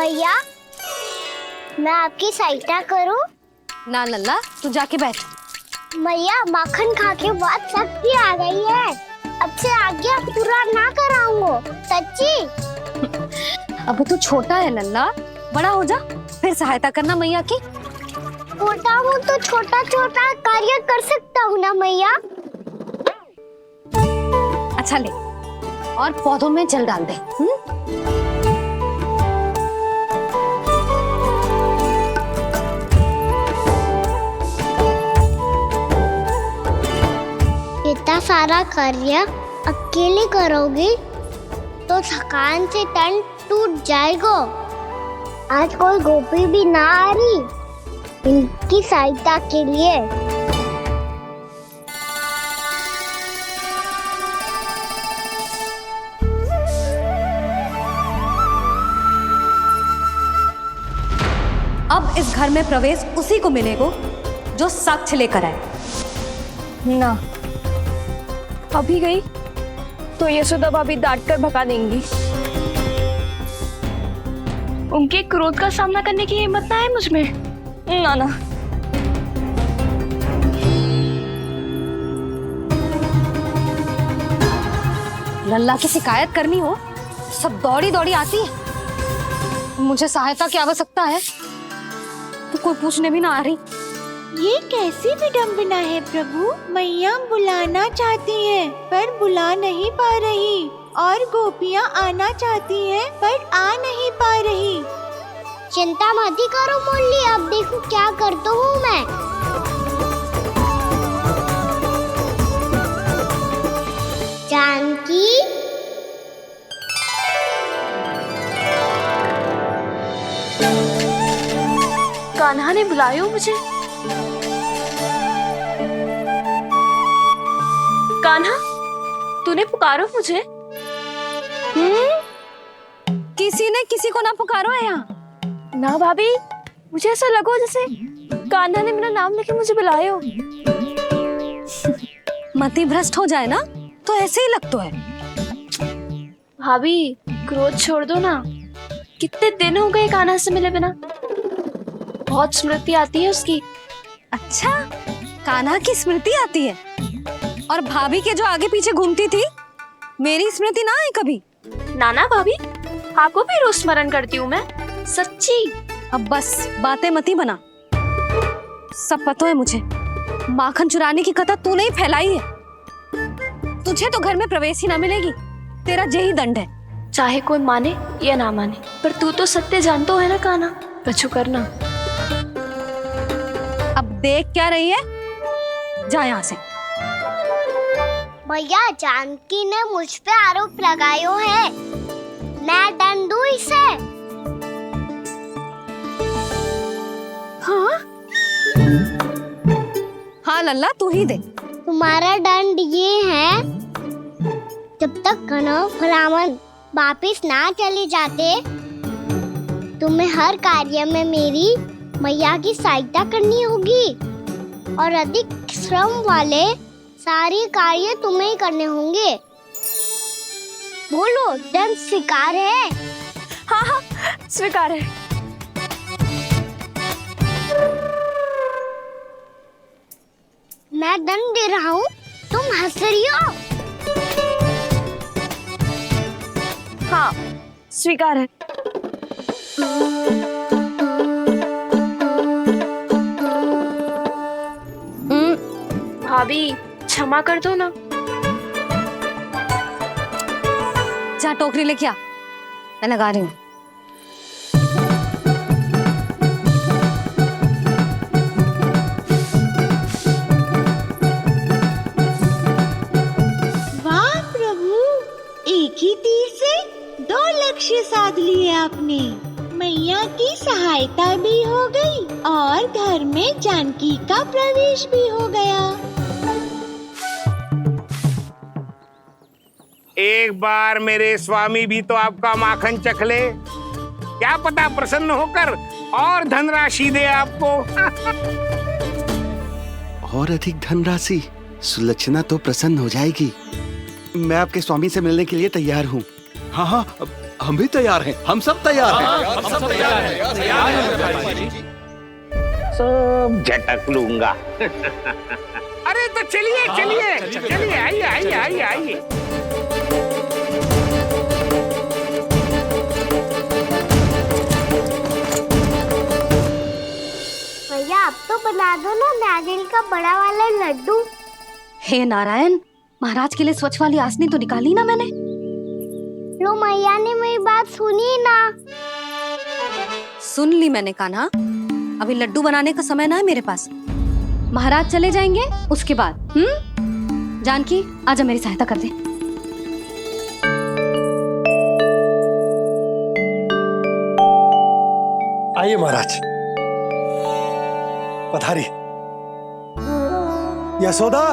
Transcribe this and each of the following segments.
मैया, मैं आपकी सहायता करूं? ना लल्ला, तू जाके बैठ। मैया, माखन खा के बहुत शक्ति आ गई है। अब से आगे पूरा ना कराऊंगा, सच्ची। अब तू छोटा है लल्ला, बड़ा हो जा फिर सहायता करना मैया की। छोटा हूँ तो छोटा छोटा कार्य कर सकता हूँ ना मैया। अच्छा ले, और पौधों में जल डाल दे। इतना सारा कार्य अकेले करोगी तो थकान से तन टूट जाएगा। आज कोई गोपी भी ना आ रही इनकी सहायता के लिए। अब इस घर में प्रवेश उसी को मिलेगा जो साक्ष्य लेकर आए। ना, अभी गई तो यशोदा भाभी डांट कर भगा देंगी। उनके क्रोध का सामना करने की हिम्मत ना है मुझ में। ना ना, लल्ला की शिकायत करनी हो सब दौड़ी दौड़ी आती है। मुझे सहायता की आवश्यकता है तो कोई पूछने भी ना आ रही। ये कैसी विडंबना है प्रभु। मैया बुलाना चाहती हैं पर बुला नहीं पा रही, और गोपियाँ आना चाहती हैं पर आ नहीं पा रही। चिंता मत ही करो मुरली, अब देखो क्या करता हूँ मैं। जानकी, कान्हा ने बुलाया मुझे। कान्हा, तूने पुकारो मुझे। किसी ने किसी को ना पुकारो है यहाँ। ना भाभी, मुझे ऐसा लगो जैसे कान्हा ने मेरा नाम लेके मुझे बुलाया। मति भ्रष्ट हो जाए ना तो ऐसे ही लगता है। भाभी, क्रोध छोड़ दो ना। कितने दिन हो गए कान्हा से मिले बिना। बहुत स्मृति आती है उसकी। अच्छा, कान्हा की स्मृति आती है और भाभी के जो आगे पीछे घूमती थी मेरी स्मृति ना आई कभी। नाना भाभी, आपको भी रोज स्मरण करती हूँ मैं, सच्ची। अब बस बातें मत ही बना। सब पता है मुझे, माखन चुराने की कथा तूने ही फैलाई है। तुझे तो घर में प्रवेश ही ना मिलेगी, तेरा यही दंड है। चाहे कोई माने या ना माने, पर तू तो सत्य जानता है ना कान्हा। बच्चू करना। अब देख क्या रही है, जा यहाँ से। भैया, जानकी ने मुझ पे आरोप लगायो है, मैं दंड दूं इसे। हाँ हाँ लल्ला, तू ही दे। तुम्हारा दंड ये है, जब तक कनव फलावन वापिस ना चले जाते तुम्हें हर कार्य में मेरी मैया की सहायता करनी होगी, और अधिक श्रम वाले सारे कार्य तुम्हें ही करने होंगे। बोलो, दंड स्वीकार है? हाँ हाँ, स्वीकार है। मैं दंड दे रहा हूँ, तुम हंस रही हो? हाँ, स्वीकार है। भाभी, क्षमा कर दो ना। जा टोकरी लेके आ, मैं लगा रही हूँ। वाह प्रभु, एक ही तीर से 2 लक्ष्य साध लिए आपने। मैया की सहायता भी हो गई और घर में जानकी का प्रवेश भी हो गया। एक बार मेरे स्वामी भी तो आपका माखन चख ले, क्या पता प्रसन्न होकर और धनराशि दे आपको। और अधिक धनराशि? सुलक्षणा तो प्रसन्न हो जाएगी। मैं आपके स्वामी से मिलने के लिए तैयार हूँ। हाँ हाँ, हम भी तैयार हैं, हम सब तैयार हैं। सब झटक लूंगा। अरे तो चलिए चलिए चलिए, आइए आइए आइए आइए। भैया आप तो बना दो ना नारियल का बड़ा वाला लड्डू। हे नारायण, महाराज के लिए स्वच्छ वाली आसनी तो निकाली ना मैंने। लो मैया ने मेरी बात सुनी ना। सुन ली मैंने कान्हा, अभी लड्डू बनाने का समय ना है मेरे पास। महाराज चले जाएंगे उसके बाद। जानकी आजा मेरी सहायता कर दे। आइए महाराज, पधारी। यशोदा।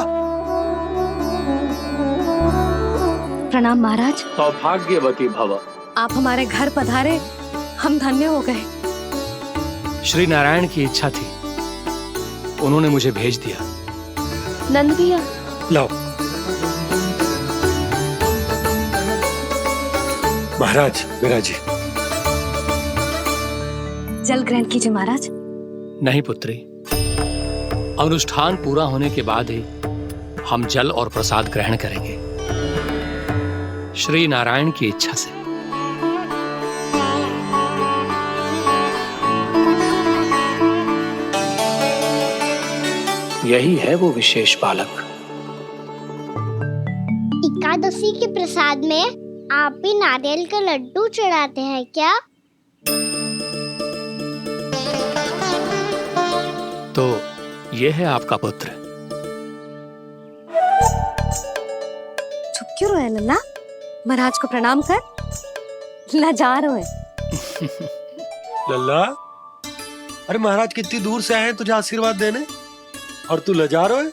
प्रणाम महाराज। सौभाग्यवती भव। आप हमारे घर पधारे, हम धन्य हो गए। श्री नारायण की इच्छा थी, उन्होंने मुझे भेज दिया। नंद भैया, लाओ। महाराज विराजी। जल ग्रहण कीजिए महाराज। नहीं पुत्री, अनुष्ठान पूरा होने के बाद ही हम जल और प्रसाद ग्रहण करेंगे, श्री नारायण की इच्छा से। यही है वो विशेष बालक। एकादशी के प्रसाद में आप भी नारियल का लड्डू चढ़ाते हैं क्या? तो ये है आपका पुत्र। चुप क्यों रोए लल्ला? महाराज को प्रणाम कर। लाचार रोए। लल्ला, अरे महाराज कितनी दूर से आए हैं तुझे आशीर्वाद देने, और तू लजा रहा है।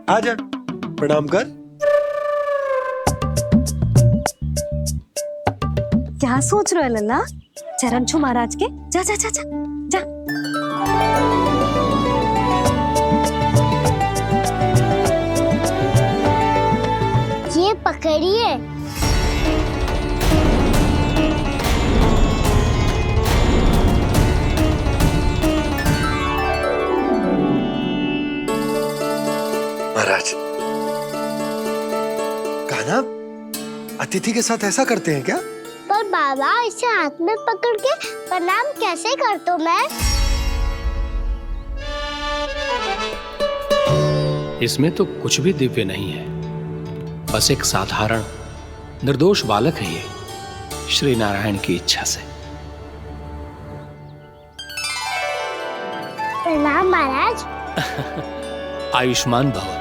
आजा, प्रणाम कर। क्या सोच रहे हो लल्ला? चरण छू महाराज के। जा जा जा जा जा। ये पकड़िए। महाराज, कान्हा अतिथि के साथ ऐसा करते हैं क्या? पर बाबा इसे हाथ में पकड़ के प्रणाम कैसे करता हूँ मैं? इसमें तो कुछ भी दिव्य नहीं है, बस एक साधारण निर्दोष बालक है ये, श्री नारायण की इच्छा से। प्रणाम महाराज। आयुष्मान भव।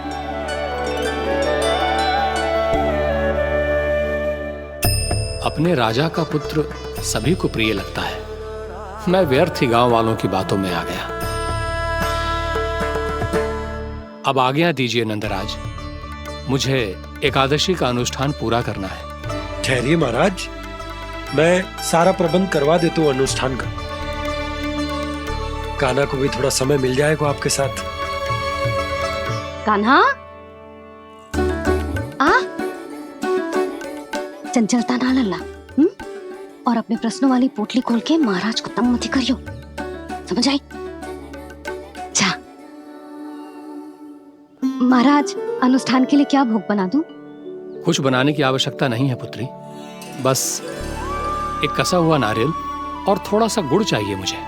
अपने राजा का पुत्र सभी को प्रिय लगता है। मैं व्यर्थ ही गांव वालों की बातों में आ गया। अब आज्ञा दीजिए नंदराज, मुझे एकादशी का अनुष्ठान पूरा करना है। ठहरिए महाराज, मैं सारा प्रबंध करवा देता हूँ अनुष्ठान का। कान्हा को भी थोड़ा समय मिल जाएगा आपके साथ। कान्हा, आ चंचलता ना लल्ला। और अपने प्रश्नों वाली पोटली खोल के महाराज को तंग मत करियो, समझ आई? जा। महाराज, अनुष्ठान के लिए क्या भोग बना दूं? कुछ बनाने की आवश्यकता नहीं है पुत्री, बस एक कसा हुआ नारियल और थोड़ा सा गुड़ चाहिए मुझे,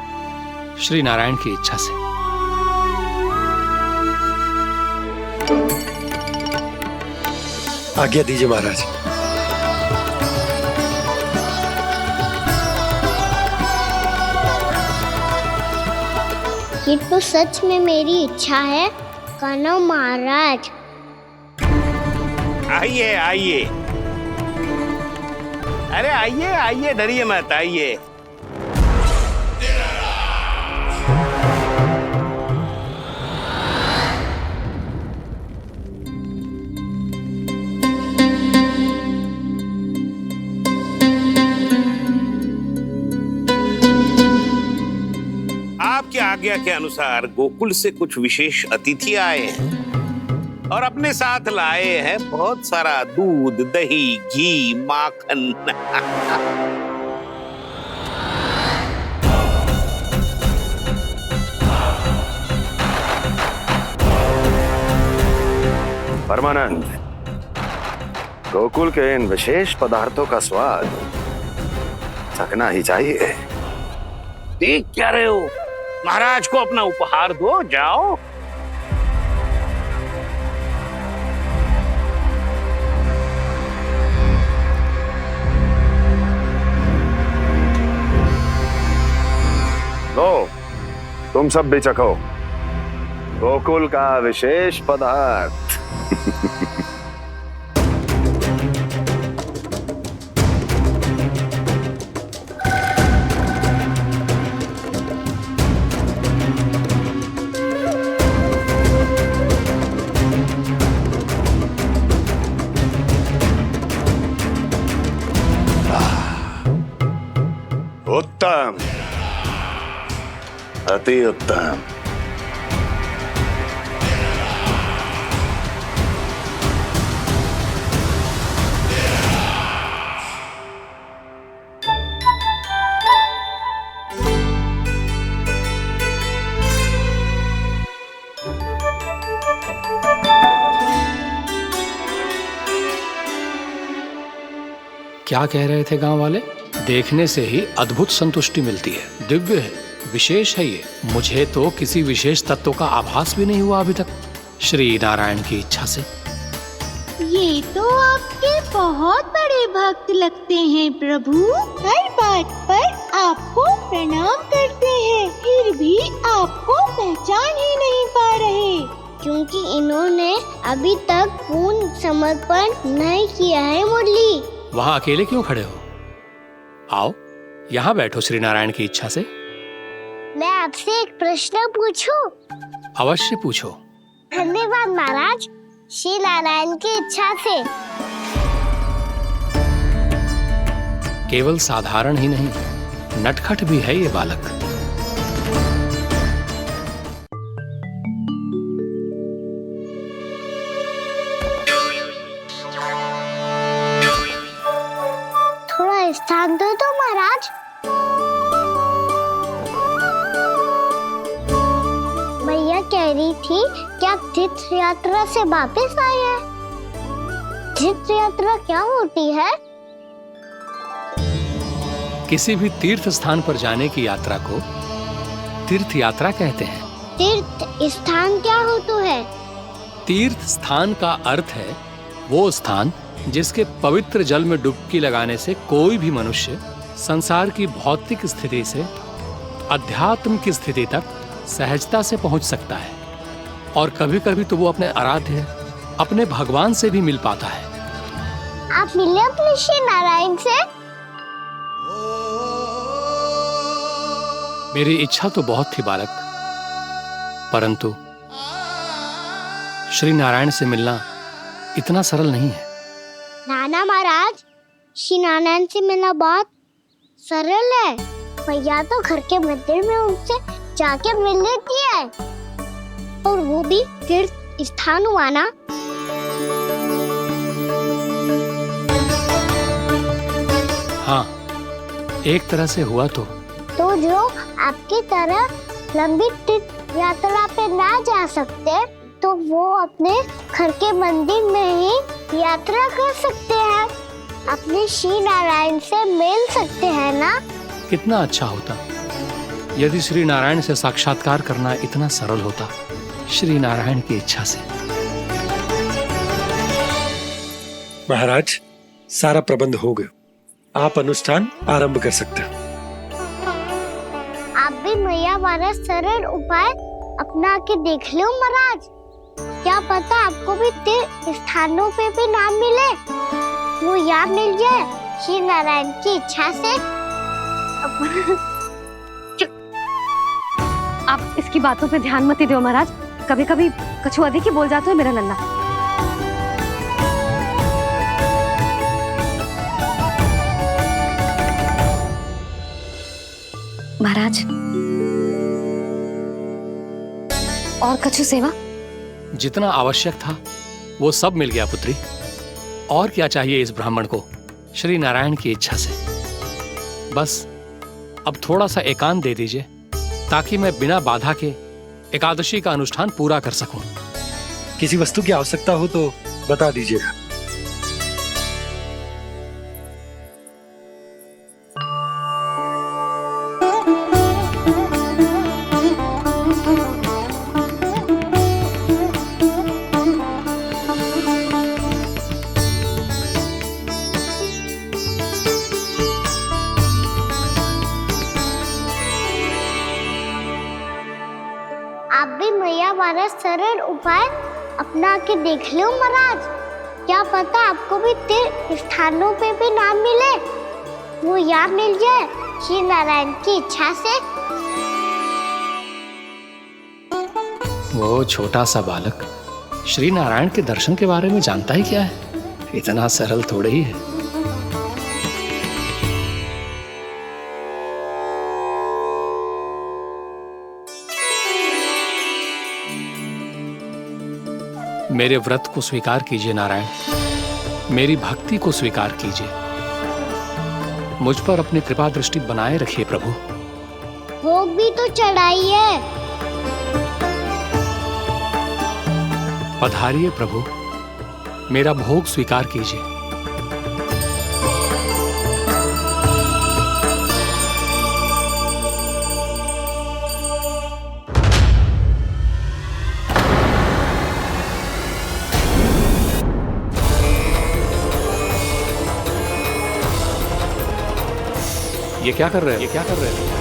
श्री नारायण की इच्छा से। आज्ञा दीजिए महाराज। ये तो सच में मेरी इच्छा है कान्हा महाराज। आइए आइए, अरे आइए आइए, डरिए मत, आइए। आपकी आज्ञा के अनुसार गोकुल से कुछ विशेष अतिथि आए हैं। और अपने साथ लाए हैं बहुत सारा दूध, दही, घी, माखन। परमानंद, गोकुल के इन विशेष पदार्थों का स्वाद चखना ही चाहिए। देख क्या रहे हो? महाराज को अपना उपहार दो, जाओ। लो, तुम सब भी चखो गोकुल का विशेष पदार्थ। उत्तम, अति उत्तम। क्या कह रहे थे गांव वाले? देखने से ही अद्भुत संतुष्टि मिलती है, दिव्य है, विशेष है ये। मुझे तो किसी विशेष तत्व का आभास भी नहीं हुआ अभी तक, श्री नारायण की इच्छा से। ये तो आपके बहुत बड़े भक्त लगते हैं प्रभु। हर बात पर आपको प्रणाम करते हैं, फिर भी आपको पहचान ही नहीं पा रहे। क्योंकि इन्होंने अभी तक पूर्ण समर्पण नहीं किया है मुरली। वहां अकेले क्यों खड़े हो? आओ यहाँ बैठो श्री नारायण की इच्छा से। मैं आपसे एक प्रश्न पूछूं? अवश्य पूछो। धन्यवाद महाराज, श्री नारायण की इच्छा से। केवल साधारण ही नहीं, नटखट भी है ये बालक। थोड़ा स्थान दो तो महाराज। मैया कह रही थी कि आप तीर्थ यात्रा से वापस आए हैं। तीर्थ यात्रा क्या होती है? किसी भी तीर्थ स्थान पर जाने की यात्रा को तीर्थ यात्रा कहते हैं। तीर्थ स्थान क्या हो तो है? तीर्थ स्थान का अर्थ है वो स्थान जिसके पवित्र जल में डुबकी लगाने से कोई भी मनुष्य संसार की भौतिक स्थिति से अध्यात्म की स्थिति तक सहजता से पहुंच सकता है, और कभी कभी तो वो अपने आराध्य, अपने भगवान से भी मिल पाता है। आप मिले अपने श्री नारायण से? मेरी इच्छा तो बहुत थी बालक, परंतु श्री नारायण से मिलना इतना सरल नहीं है। नाना महाराज, श्री नारायण से मिलना बहुत सरल है। भैया तो घर के मंदिर में उनसे जाके मिल लेती है, और वो भी तीर्थ स्थान हुआ ना। हाँ, एक तरह से हुआ तो जो आपकी तरह लंबी तीर्थ यात्रा पे ना जा सकते, तो वो अपने घर के मंदिर में ही यात्रा कर सकते हैं, अपने श्री नारायण से मिल सकते हैं ना। कितना अच्छा होता यदि श्री नारायण से साक्षात्कार करना इतना सरल होता, श्री नारायण की इच्छा से। महाराज, सारा प्रबंध हो गया, आप अनुष्ठान आरंभ कर सकते हो। आप भी मैया वाला सरल उपाय अपना के देख लो महाराज। क्या पता आपको भी तीर्थ स्थानों पे भी नाम मिले, वो यहाँ मिल जाए श्री नारायण की इच्छा से। आप इसकी बातों पे ध्यान मत दो महाराज, कभी कभी कछुआ देखी बोल जाता है मेरा लल्ला। महाराज, और कछु सेवा? जितना आवश्यक था वो सब मिल गया पुत्री। और क्या चाहिए इस ब्राह्मण को श्री नारायण की इच्छा से? बस अब थोड़ा सा एकांत दे दीजिए ताकि मैं बिना बाधा के एकादशी का अनुष्ठान पूरा कर सकूं। किसी वस्तु की आवश्यकता हो तो बता दीजिएगा। आप भी मैया वाला सरल उपाय अपना के देख लो महाराज। क्या पता आपको भी तीर्थ स्थानों पे भी नाम मिले, वो यहाँ मिल जाए श्री नारायण की इच्छा से। वो छोटा सा बालक श्री नारायण के दर्शन के बारे में जानता ही क्या है? इतना सरल थोड़े ही है। मेरे व्रत को स्वीकार कीजिए नारायण, मेरी भक्ति को स्वीकार कीजिए। मुझ पर अपनी कृपा दृष्टि बनाए रखिए प्रभु। भोग भी तो चढ़ाइए। पधारिए प्रभु, मेरा भोग स्वीकार कीजिए। ये क्या कर रहे हैं? ये क्या कर रहे हैं?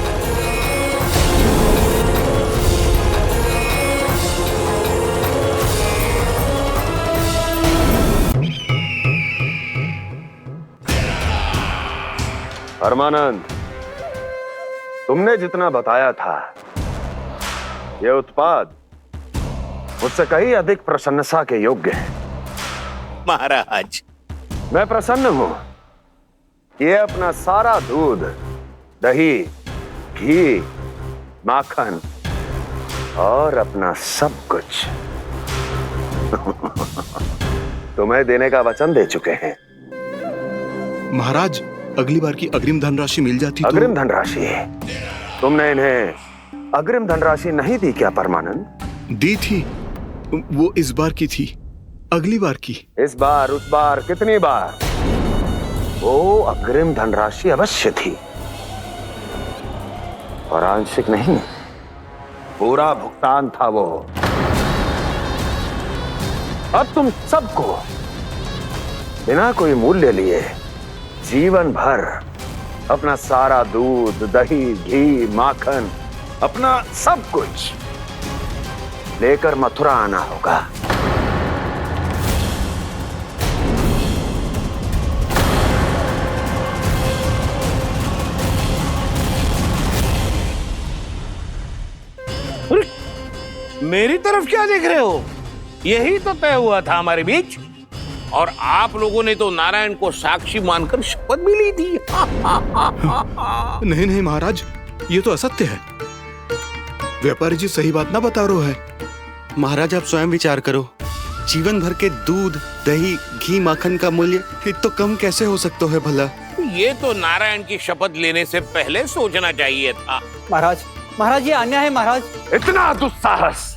परमानंद, तुमने जितना बताया था ये उत्पाद मुझसे कहीं अधिक प्रशंसा के योग्य है। महाराज, मैं प्रसन्न हूं। ये अपना सारा दूध, दही, घी, माखन और अपना सब कुछ तुम्हें देने का वचन दे चुके हैं। महाराज, अगली बार की अग्रिम धनराशि मिल जाती तो। अग्रिम धनराशि? तुमने इन्हें अग्रिम धनराशि नहीं दी क्या परमानंद? दी थी, वो इस बार की थी, अगली बार की। इस बार, उस बार, कितनी बार? वो अग्रिम धनराशि अवश्य थी और आंशिक नहीं, पूरा भुगतान था वो। अब तुम सबको बिना कोई मूल्य लिए जीवन भर अपना सारा दूध, दही, घी, माखन, अपना सब कुछ लेकर मथुरा आना होगा। मेरी तरफ क्या देख रहे हो? यही तो तय हुआ था हमारे बीच, और आप लोगों ने तो नारायण को साक्षी मानकर शपथ भी ली थी। नहीं नहीं महाराज, ये तो असत्य है। व्यापारी जी सही बात ना बता रहे हैं। महाराज, आप स्वयं विचार करो। जीवन भर के दूध, दही, घी, माखन का मूल्य इतना कम कैसे हो सकता है भला? ये तो नारायण की शपथ लेने से पहले सोचना चाहिए था। महाराज, महाराज, ये अन्याय है महाराज। इतना दुस्साहस!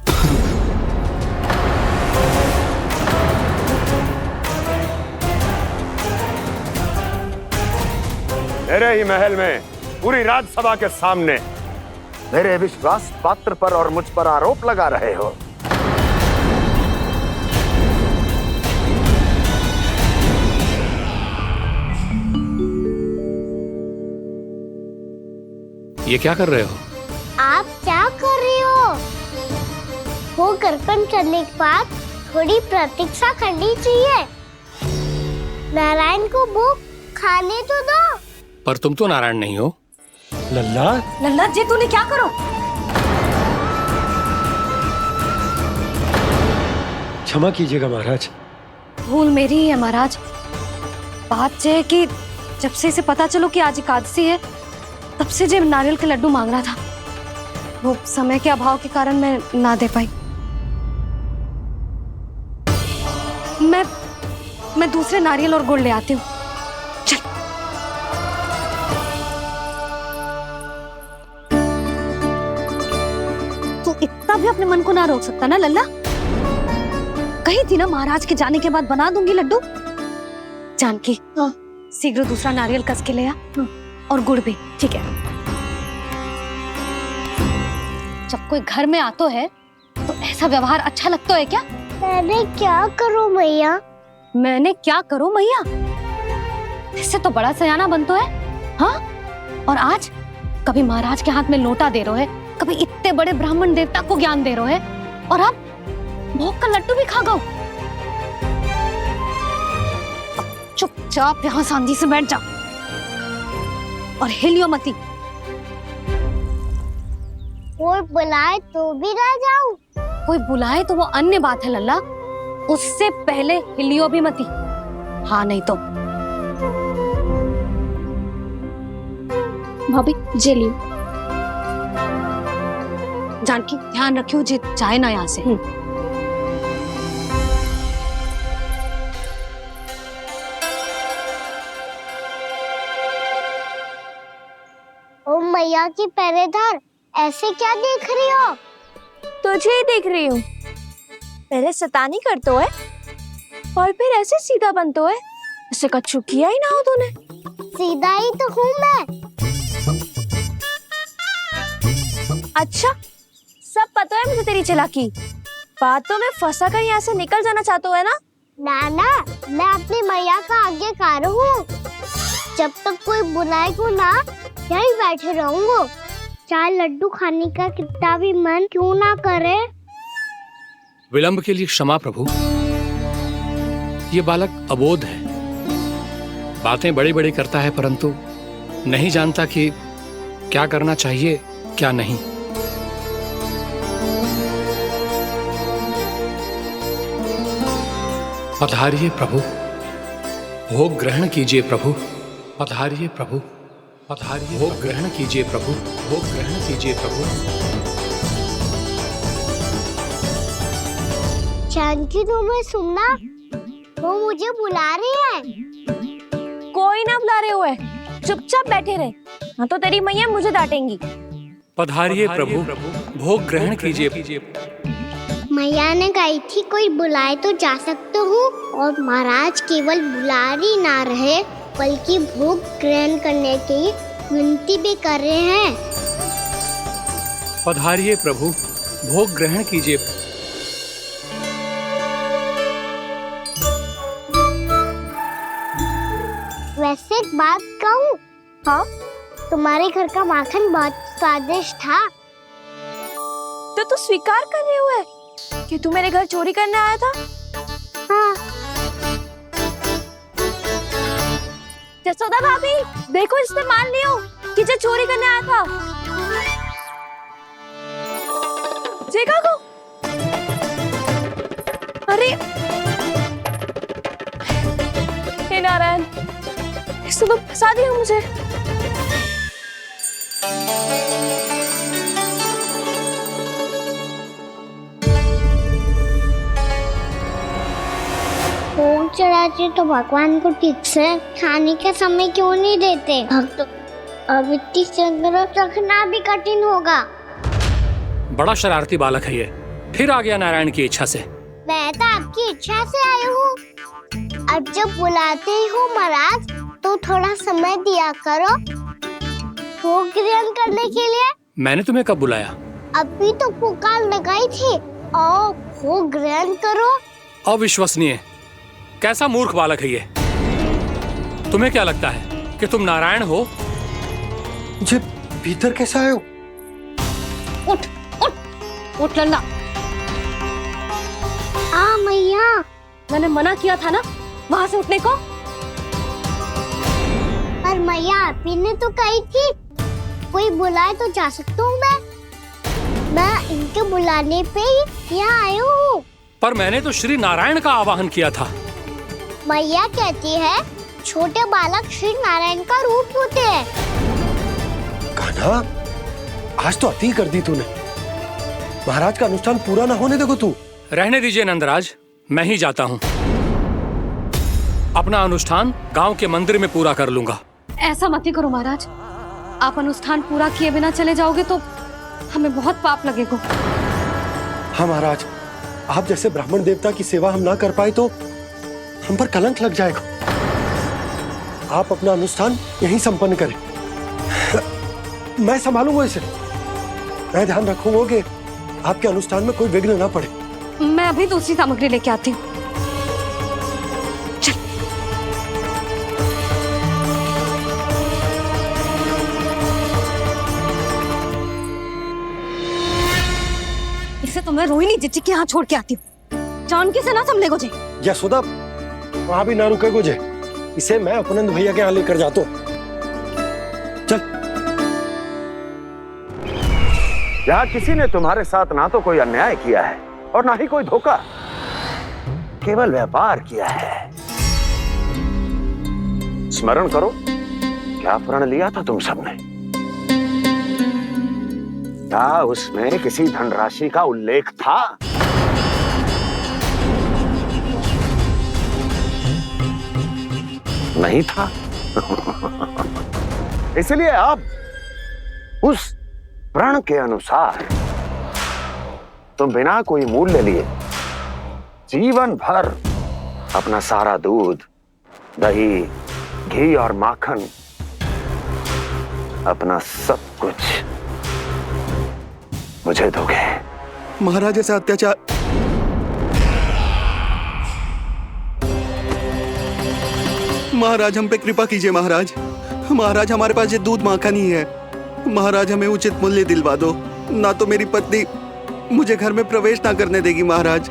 मेरे ही महल में पूरी राजसभा के सामने मेरे विश्वास पात्र पर और मुझ पर आरोप लगा रहे हो। ये क्या कर रहे हो? आप क्या कर रहे हो? वो कर्पण करने के बाद थोड़ी प्रतीक्षा करनी चाहिए। नारायण को भोग खाने तो दो। पर तुम तो नारायण नहीं हो। लल्ला, लल्ला जी, तूने क्या करो? क्षमा कीजिएगा महाराज। भूल मेरी ही है महाराज। बात यह है कि जब से इसे पता चलो कि आज एकादशी है, तब से जब नारियल के लड्डू मांग रहा था, वो समय के अभाव के कारण मैं ना दे पाई। मैं दूसरे नारियल और गुड़ ले आती हूँ। चल। तू इतना भी अपने मन को ना रोक सकता ना लल्ला? कही थी ना महाराज के जाने के बाद बना दूंगी लड्डू। जानकी, शीघ्र दूसरा नारियल कस के ले आ, और गुड़ भी। ठीक है। जब कोई घर में आता है तो ऐसा व्यवहार अच्छा लगता है क्या? मैंने क्या करूं मैया? मैंने क्या करूं मैया? इससे तो बड़ा सयाना बन तो है। हाँ? और आज कभी महाराज के हाथ में लोटा दे रहे है, कभी इतने बड़े ब्राह्मण देवता को ज्ञान दे रहे है, और अब भोग का लड्डू भी खा गो। चुपचाप यहाँ शांति से बैठ जा और हिलियो मती। कोई बुलाए तो भी ना जाऊं? कोई बुलाए तो वो अन्य बात है लल्ला, उससे पहले हिलियो भी मती। हाँ नहीं तो। भाभी जे लियो। जानकी ध्यान रखियो जे जाए ना यहाँ से। ओ मैया की पहरेदार, ऐसे क्या देख रही हो? तुझे ही देख रही हूँ। पहले शैतानी करतो है और फिर ऐसे सीधा बनतो है, ऐसे कछु किया ही ना हो तूने। सीधा ही तो हूँ मैं। अच्छा, सब पता है मुझे तेरी चालाकी। बातों में फंसा कर यहाँ से निकल जाना चाहते है ना? नाना, मैं अपनी मैया का आज्ञाकार हूँ। जब तक कोई बुलाएगा ना, यहीं बैठे रहूंगा। चाहे लड्डू खाने का कितना भी मन क्यों ना करे। विलंब के लिए क्षमा प्रभु। ये बालक अबोध है, बातें बड़ी बड़ी करता है, परंतु नहीं जानता कि क्या करना चाहिए क्या नहीं। पधारिए प्रभु, भोग ग्रहण कीजिए प्रभु। पधारिए प्रभु, पधारिए। भोग ग्रहण कीजिए प्रभु, भोग ग्रहण कीजिए प्रभु। जानकी, तुम्हें सुनना, वो मुझे बुला रही है। कोई ना बुला रहे हुए, चुपचाप बैठे रहे, हाँ तो तेरी मैया मुझे डांटेंगी। पधारिए प्रभु, भोग ग्रहण कीजिए। मैया ने कही थी कोई बुलाए तो जा सकते हूँ, और महाराज केवल बुला ही ना रहे बल्कि भोग ग्रहण करने की विनती भी कर रहे हैं। पधारिए प्रभु, भोग ग्रहण कीजिए। वैसे एक बात कहूँ? हाँ? तुम्हारे घर का माखन बहुत स्वादिष्ट था। तो तू स्वीकार कर रहे हुए कि तू मेरे घर चोरी करने आया था? हाँ। जसोदा भाभी, देखो इसने मान लियो कि जो चोरी करने आया था। देखा को? अरे हे नारायण, इसने तो फंसा दिया मुझे। भोग चढ़ाते तो भगवान को ठीक से खाने के समय क्यों नहीं देते? भक्त अब इतनी संग्रह रखना भी कठिन होगा। बड़ा शरारती बालक है ये, फिर आ गया नारायण की इच्छा से। मैं तो आपकी इच्छा से आई हूँ। अब जब बुलाते ही हो महाराज, तो थोड़ा समय दिया करो भोग ग्रहण करने के लिए। मैंने तुम्हें कब बुलाया? अभी तो पुकार लगाई थी, आओ भोग ग्रहण करो। अविश्वसनीय, कैसा मूर्ख बालक है ये। तुम्हें क्या लगता है कि तुम नारायण हो? मुझे भीतर कैसा आए हो? उठ उठ उठ लल्ला। मैया, मैंने मना किया था ना वहां से उठने को। पर मैया, आप ही ने तो कही थी कोई बुलाए तो जा सकता हूँ मैं इनके बुलाने पे ही यहाँ आई हूँ। पर मैंने तो श्री नारायण का आवाहन किया था। मैया कहती है छोटे बालक श्री नारायण का रूप होते हैं। कान्हा, आज तो अति कर दी तूने। महाराज का अनुष्ठान पूरा ना होने देखो तू। रहने दीजिए नंदराज, मैं ही जाता हूँ। अपना अनुष्ठान गांव के मंदिर में पूरा कर लूंगा। ऐसा मत ही करो महाराज। आप अनुष्ठान पूरा किए बिना चले जाओगे तो हमें बहुत पाप लगेगा। हाँ महाराज, आप जैसे ब्राह्मण देवता की सेवा हम ना कर पाए तो हम पर कलंक लग जाएगा। आप अपना अनुष्ठान यहीं संपन्न करें, मैं संभालूंगा इसे। मैं ध्यान रखूंगा कि आपके अनुष्ठान में कोई विघ्न ना पड़े। मैं अभी दूसरी सामग्री लेके आती हूँ। इसे तो मैं रोहिणी जीजी के यहाँ छोड़ के आती हूँ। जानकी से ना संभले गुजे। यशोदा, वहां भी ना रुके गुजे। इसे मैं अपनंद भैया के यहाँ लेकर जाता हूँ। चल। यहाँ किसी ने तुम्हारे साथ ना तो कोई अन्याय किया है और ना ही कोई धोखा, केवल व्यापार किया है। स्मरण करो, क्या प्रण लिया था तुम सबने? क्या उसमें किसी धनराशि का उल्लेख था? नहीं था। इसलिए अब उस प्रण के अनुसार तुम बिना कोई मूल्य लिए जीवन भर अपना सारा दूध, दही, घी और माखन, अपना सब कुछ मुझे दोगे। महाराज ऐसा अत्याचार। महाराज हम पे कृपा कीजिए महाराज। महाराज हमारे पास ये दूध माखन ही है। महाराज हमें उचित मूल्य दिलवा दो, ना तो मेरी पत्नी मुझे घर में प्रवेश ना करने देगी महाराज।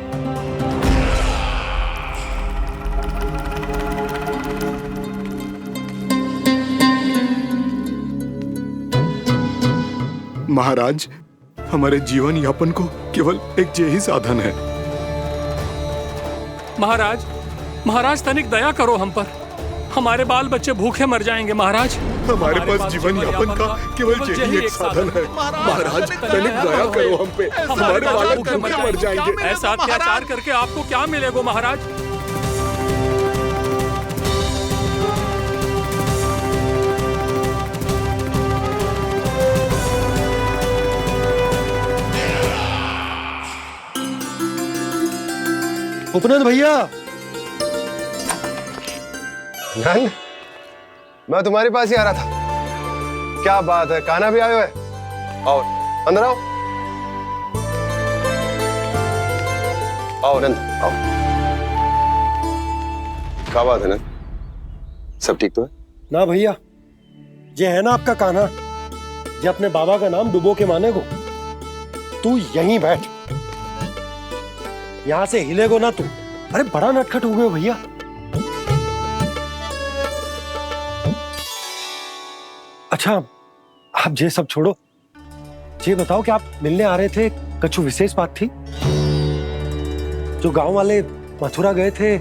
महाराज हमारे जीवन यापन को केवल एक यही साधन है। महाराज, महाराज तनिक दया करो हम पर। हमारे बाल बच्चे भूखे मर जाएंगे महाराज। हमारे पास जीवन यापन का केवल यही एक साधन है। महाराज तनिक दया करो हम पे। हमारे बालक भूखे मर जाएंगे। ऐसा अत्याचार करके आपको क्या मिलेगा महाराज? उपनंद भैया। नंद, मैं तुम्हारे पास ही आ रहा था। क्या बात है, कान्हा भी आए हुए? आओ अंदर आओ। आओ नंद आओ। क्या बात है नंद, सब ठीक तो है? ना भैया, ये है ना आपका कान्हा, ये अपने बाबा का नाम डुबो के माने को। तू यहीं बैठ, यहां से हिलेगो ना तू। अरे बड़ा नटखट हो गए भैया। अच्छा, आप ये सब छोड़ो, ये बताओ कि आप मिलने आ रहे थे, कछु विशेष बात थी? जो गांव वाले मथुरा गए थे,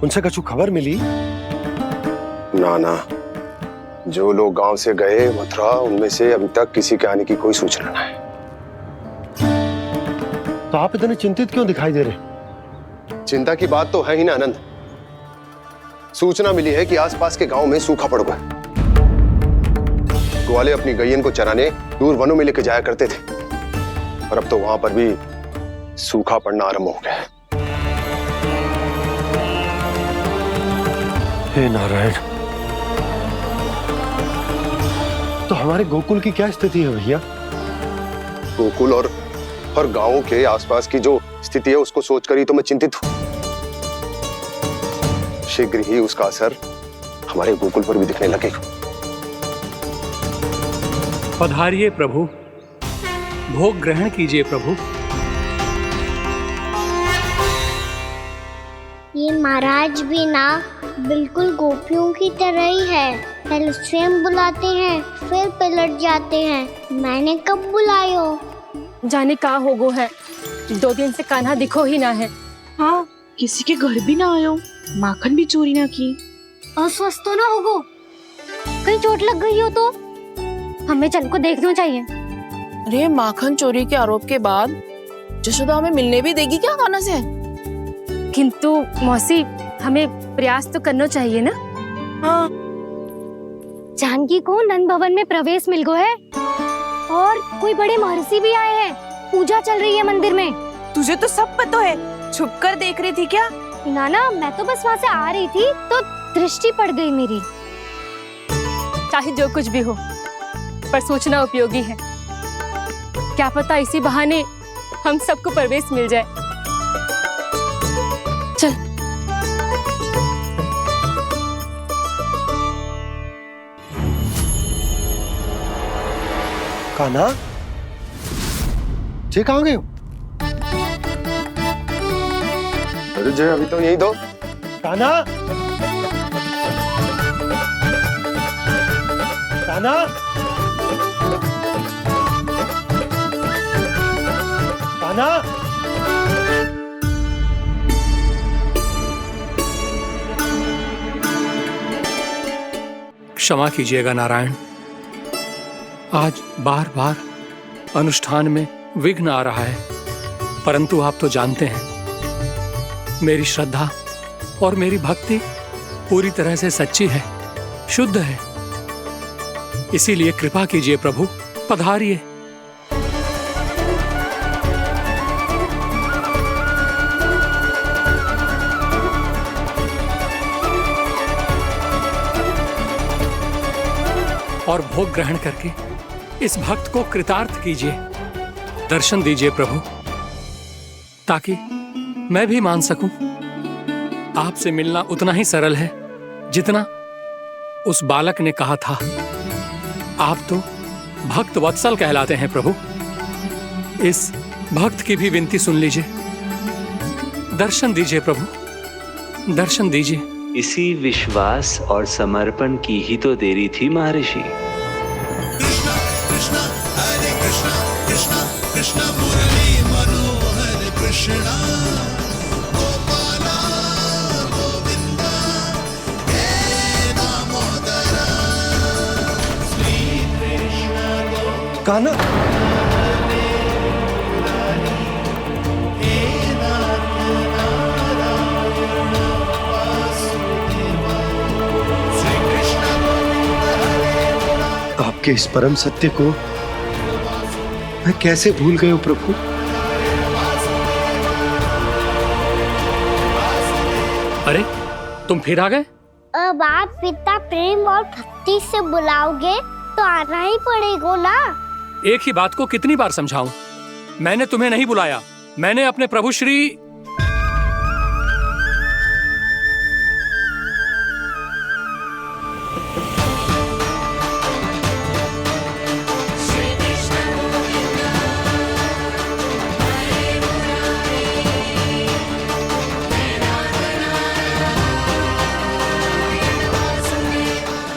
उनसे कछु खबर मिली? ना ना, जो लोग गांव से गए मथुरा, उनमें से अभी तक किसी के आने की कोई सूचना नहीं है। तो आप इतने चिंतित क्यों दिखाई दे रहे? चिंता की बात तो है ही ना आनंद। सूचना मिली है कि आसपास के गांव में सूखा पड़ गया। ग्वाले अपनी गैयन को चराने दूर वनों में लेके जाया करते थे, और अब तो वहां पर भी सूखा पड़ना आरंभ हो गया है। हे नारायण, तो हमारे गोकुल की क्या स्थिति है भैया? गोकुल और गांवों के आसपास की जो स्थिति है उसको सोचकर ही तो मैं चिंतित हूं। शीघ्र ही उसका असर हमारे गोकुल पर भी दिखने लगेगा। पधारिए प्रभु, भोग ग्रहण कीजिए प्रभु। ये महाराज भी ना बिल्कुल गोपियों की तरह ही है। पहले स्वयं बुलाते हैं, फिर पलट जाते हैं। मैंने कब बुलाए हो? जाने का होगो है, 2 दिन से कान्हा दिखो ही ना है। हाँ, किसी के घर भी ना आयो, माखन भी चोरी ना की। अस्वस्थ तो ना होगो, कहीं चोट लग गई हो तो? हमें चल को देखना चाहिए। अरे माखन चोरी के आरोप के बाद जशोदा हमें मिलने भी देगी क्या कान्हा से? किंतु मौसी, हमें प्रयास तो करना चाहिए ना। हाँ। जानकी को नंद भवन में प्रवेश मिल गो है और कोई बड़े महर्षि भी आए हैं। पूजा चल रही है मंदिर में। तुझे तो सब पता है, छुप कर देख रही थी क्या? ना, मैं तो बस वहाँ से आ रही थी तो दृष्टि पड़ गई मेरी। चाहे जो कुछ भी हो, पर सोचना उपयोगी है। क्या पता इसी बहाने हम सबको प्रवेश मिल जाए। चल। कान्हा, जे कहाँ गए हो? अरे जय, अभी तो यही दो। कान्हा, कान्हा, कान्हा। क्षमा कीजिएगा नारायण, आज बार बार अनुष्ठान में विघ्न आ रहा है, परंतु आप तो जानते हैं मेरी श्रद्धा और मेरी भक्ति पूरी तरह से सच्ची है, शुद्ध है। इसीलिए कृपा कीजिए प्रभु, पधारिए। और भोग ग्रहण करके इस भक्त को कृतार्थ कीजिए। दर्शन दीजिए प्रभु, ताकि मैं भी मान सकूं। आपसे मिलना उतना ही सरल है जितना उस बालक ने कहा था। आप तो भक्त वत्सल कहलाते हैं प्रभु। इस भक्त की भी विनती सुन लीजिए। दर्शन दीजिए प्रभु, दर्शन दीजिए। इसी विश्वास और समर्पण की ही तो देरी थी महर्षि। कृष्णा कृष्णा हरे कृष्णा कृष्णा कृष्णा मुरली मनोहर कृष्णा गोपाला गोविंदा हे दामोदरा श्री कृष्ण कान्हा, आपके इस परम सत्य को मैं कैसे भूल गया प्रभु। अरे तुम फिर आ गए? अब आप इतना प्रेम और भक्ति से बुलाओगे तो आना ही पड़ेगा ना। एक ही बात को कितनी बार समझाऊं? मैंने तुम्हें नहीं बुलाया, मैंने अपने प्रभु श्री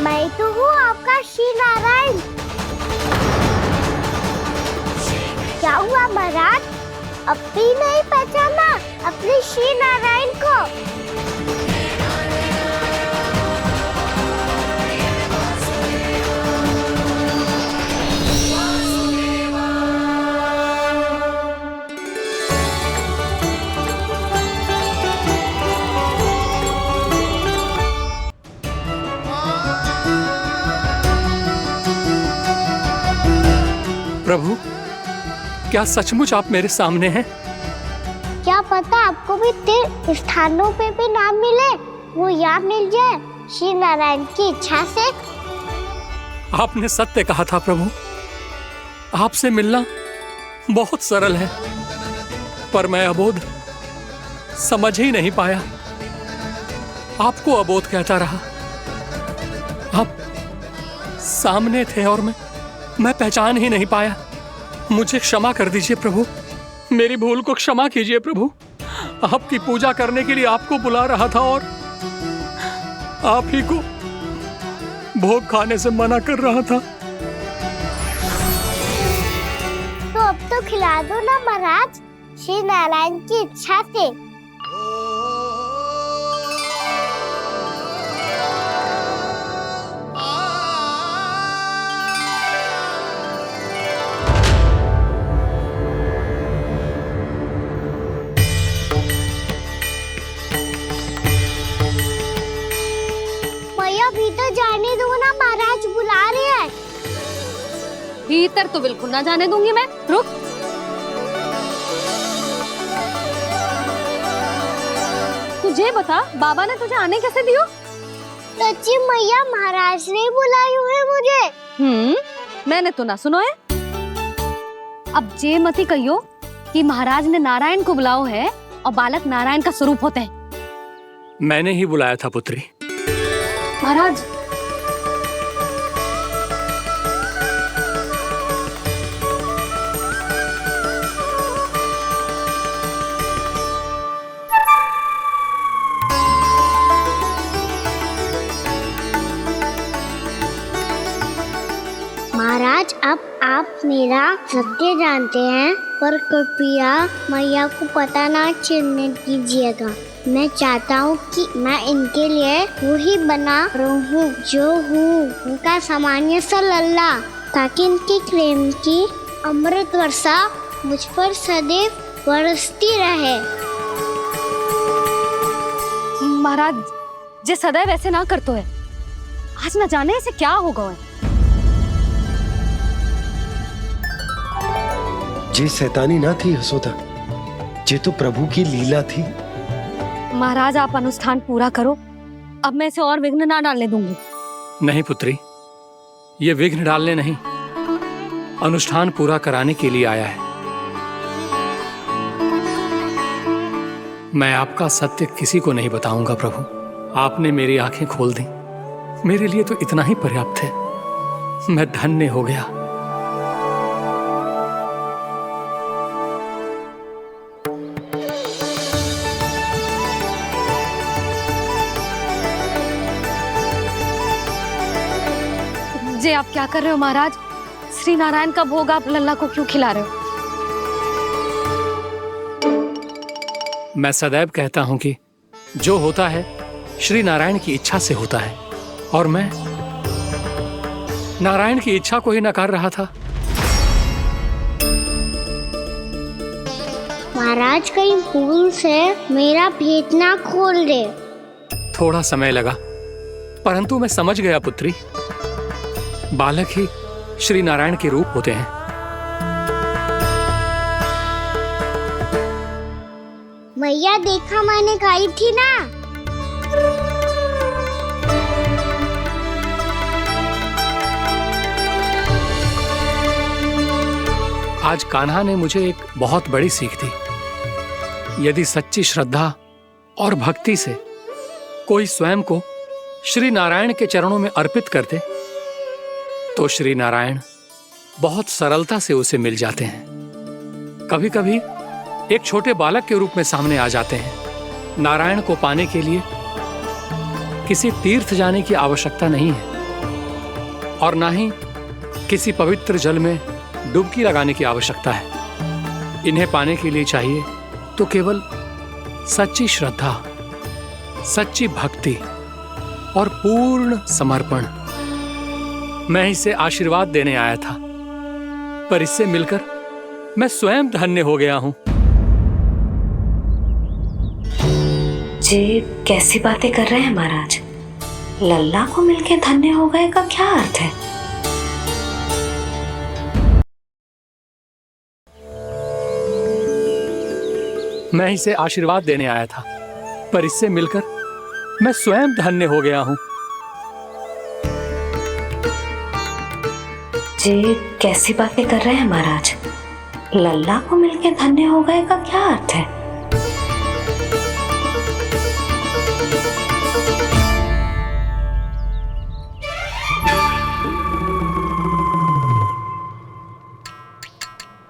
मैं तो हूँ आपका श्री नारायण। क्या हुआ महाराज, अब भी नहीं पहचाना अपने श्री नारायण को? प्रभु, क्या सचमुच आप मेरे सामने हैं? क्या पता आपको भी तीर्थ स्थानों पे भी नाम मिले, वो यहाँ मिल जाए श्री नारायण की इच्छा से। आपने सत्य कहा था प्रभु, आपसे मिलना बहुत सरल है, पर मैं अबोध समझ ही नहीं पाया। आपको अबोध कहता रहा। आप सामने थे और मैं पहचान ही नहीं पाया। मुझे क्षमा कर दीजिए प्रभु, मेरी भूल को क्षमा कीजिए प्रभु। आपकी पूजा करने के लिए आपको बुला रहा था और आप ही को भोग खाने से मना कर रहा था। तो अब तो खिला दो ना महाराज, श्री नारायण की इच्छा से। मैया भीतर जाने दो ना, महाराज बुला रहे हैं। भीतर तो बिल्कुल ना जाने दूंगी मैं। रुक। तुझे बता, बाबा ने तुझे आने कैसे दियो? सच्ची मैया, महाराज ने बुलाई हुई मुझे। मैंने तो ना सुनो है। अब जे मती कहियो कि महाराज ने नारायण को बुलाओ है और बालक नारायण का स्वरूप होते हैं। मैंने ही बुलाया था पुत्री। महाराज, महाराज, अब आप मेरा सत्य जानते हैं, पर कृपया मैया को पता ना चलने दीजिएगा। मैं चाहता हूँ कि मैं इनके लिए वही बना रहूँ जो हूँ, उनका सामान्य सा लल्ला, ताकि इनके प्रेम की अमृत वर्षा मुझ पर सदैव बरसती रहे। महाराज, जे सदैव ऐसे ना करतो है, आज न जाने इसे क्या होगा है। जे शैतानी ना थी यशोदा, जे तो प्रभु की लीला थी। महाराज, आप अनुष्ठान पूरा करो, अब मैं इसे और विघ्न ना डालने दूंगी। नहीं पुत्री, ये विघ्न डालने नहीं, अनुष्ठान पूरा कराने के लिए आया है। मैं आपका सत्य किसी को नहीं बताऊंगा प्रभु। आपने मेरी आंखें खोल दी, मेरे लिए तो इतना ही पर्याप्त है। मैं धन्य हो गया। जे आप क्या कर रहे हो महाराज? श्री नारायण का भोग आप लल्ला को क्यों खिला रहे हो? मैं सदैव कहता हूं कि जो होता है श्री नारायण की इच्छा से होता है, और मैं नारायण की इच्छा को ही नकार रहा था। महाराज, कहीं भूल से मेरा भेद ना खोल दे। थोड़ा समय लगा, परंतु मैं समझ गया पुत्री। बालक ही श्री नारायण के रूप होते हैं। मैया, देखा मैंने कही थी ना। आज कान्हा ने मुझे एक बहुत बड़ी सीख दी। यदि सच्ची श्रद्धा और भक्ति से कोई स्वयं को श्री नारायण के चरणों में अर्पित कर दे, तो श्री नारायण बहुत सरलता से उसे मिल जाते हैं। कभी कभी एक छोटे बालक के रूप में सामने आ जाते हैं। नारायण को पाने के लिए किसी तीर्थ जाने की आवश्यकता नहीं है, और ना ही किसी पवित्र जल में डुबकी लगाने की आवश्यकता है। इन्हें पाने के लिए चाहिए तो केवल सच्ची श्रद्धा, सच्ची भक्ति और पूर्ण समर्पण। मैं इसे आशीर्वाद देने आया था, पर इससे मिलकर मैं स्वयं धन्य हो गया हूं। जे कैसी बातें कर रहे हैं महाराज? लल्ला को मिलके धन्य हो गए का क्या अर्थ है? मैं इसे आशीर्वाद देने आया था, पर इससे मिलकर मैं स्वयं धन्य हो गया हूं। जे कैसी बातें कर रहे हैं महाराज? लल्ला को मिलके धन्य हो गए का क्या अर्थ है?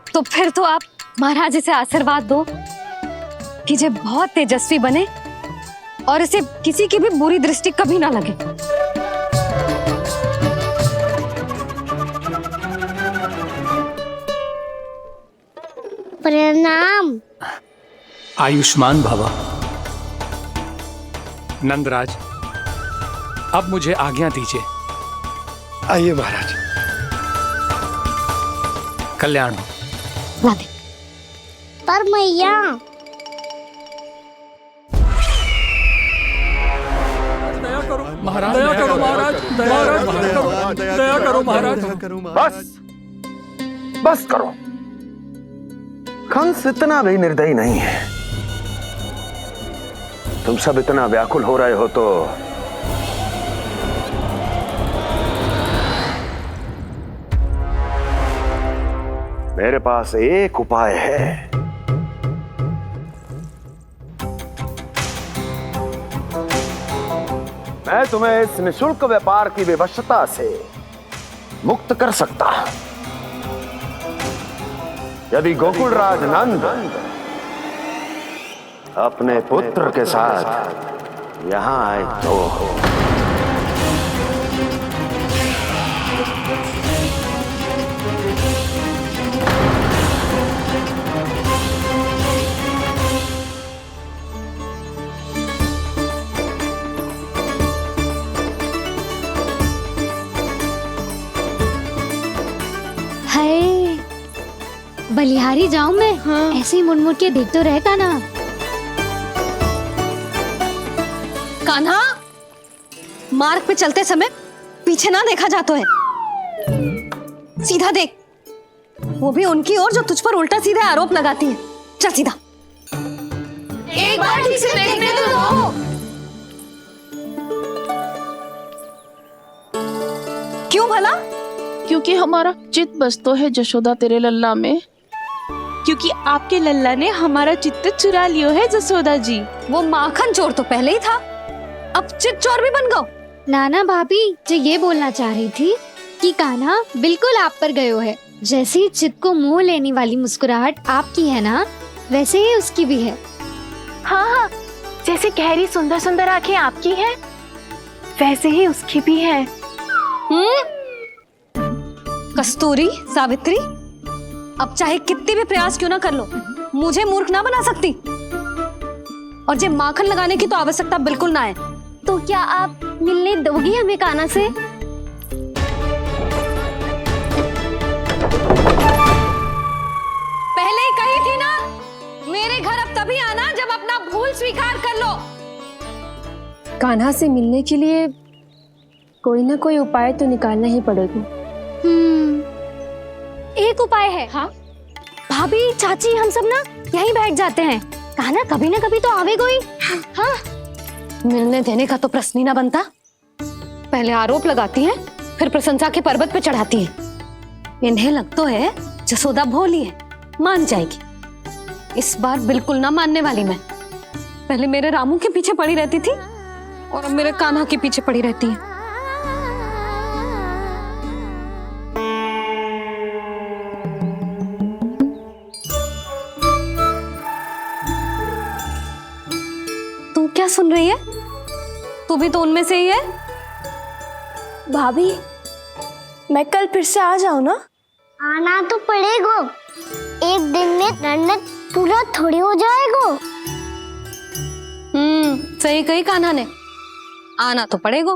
तो फिर तो आप महाराज इसे आशीर्वाद दो कि जे बहुत तेजस्वी बने और इसे किसी की भी बुरी दृष्टि कभी ना लगे। प्रणाम। आयुष्मान भव। नंदराज, अब मुझे आज्ञा दीजिए। आइए महाराज। कल्याण हो। राधे। पर मैया, महाराज दया करो महाराज, दया करो महाराज। बस बस करो। कंस इतना भी निर्दयी नहीं है। तुम सब इतना व्याकुल हो रहे हो तो मेरे पास एक उपाय है। मैं तुम्हें इस निशुल्क व्यापार की विवशता से मुक्त कर सकता हूं। यदि गोकुलराज नंद अपने पुत्र के साथ यहां आए तो हाय, बलिहारी जाऊं मैं? ऐसे ही मुड़ मुड़ के देख तो रहे कान्हा। कान्हा, मार्ग पे चलते समय पीछे ना देखा जाता है, सीधा देख। वो भी उनकी ओर जो तुझ पर उल्टा सीधा आरोप लगाती है। चल सीधा। एक बार ठीक से देखने तो दो। क्यों भला? क्योंकि हमारा चित्त बसतो है जशोदा तेरे लल्ला में। क्योंकि आपके लल्ला ने हमारा चित्त चुरा लियो है जसोदा जी। वो माखन चोर तो पहले ही था, अब चित्त चोर भी बन गो। नाना भाभी जो ये बोलना चाह रही थी कि कान्हा बिल्कुल आप पर गयो है। जैसे ही चित्त को मोह लेने वाली मुस्कुराहट आपकी है ना, वैसे ही उसकी भी है। हाँ हाँ, जैसे गहरी सुंदर सुंदर आंखें आपकी हैं, वैसे ही उसकी भी है। कस्तूरी, सावित्री, अब चाहे कितने भी प्रयास क्यों ना कर लो, मुझे मूर्ख ना बना सकती। और जे माखन लगाने की तो आवश्यकता बिल्कुल ना है। तो क्या आप मिलने दोगी हमें कान्हा से? पहले ही कही थी ना, मेरे घर अब तभी आना जब अपना भूल स्वीकार कर लो। कान्हा से मिलने के लिए कोई ना कोई उपाय तो निकालना ही पड़ेगा। एक उपाय है। हाँ? भाभी, चाची, हम सब ना यहीं बैठ जाते हैं। कान्हा कभी ना कभी तो आवेगा ही। हाँ, मिलने देने का तो प्रश्न ही ना बनता। पहले आरोप लगाती हैं, फिर प्रशंसा के पर्वत पे चढ़ाती हैं। इन्हें लगता है जसोदा भोली है, मान जाएगी। इस बार बिल्कुल ना मानने वाली मैं। पहले मेरे रामू के पीछे पड़ी रहती थी और अब मेरे कान्हा के पीछे पड़ी रहती है। तू क्या सुन रही है? तू भी तो उनमें से ही है। भाभी, मैं कल फिर से आ जाऊं ना? आना तो पड़ेगा। एक दिन में रन्नत पूरा थोड़ी हो जाएगा। सही कही कान्हा ने, आना तो पड़ेगा।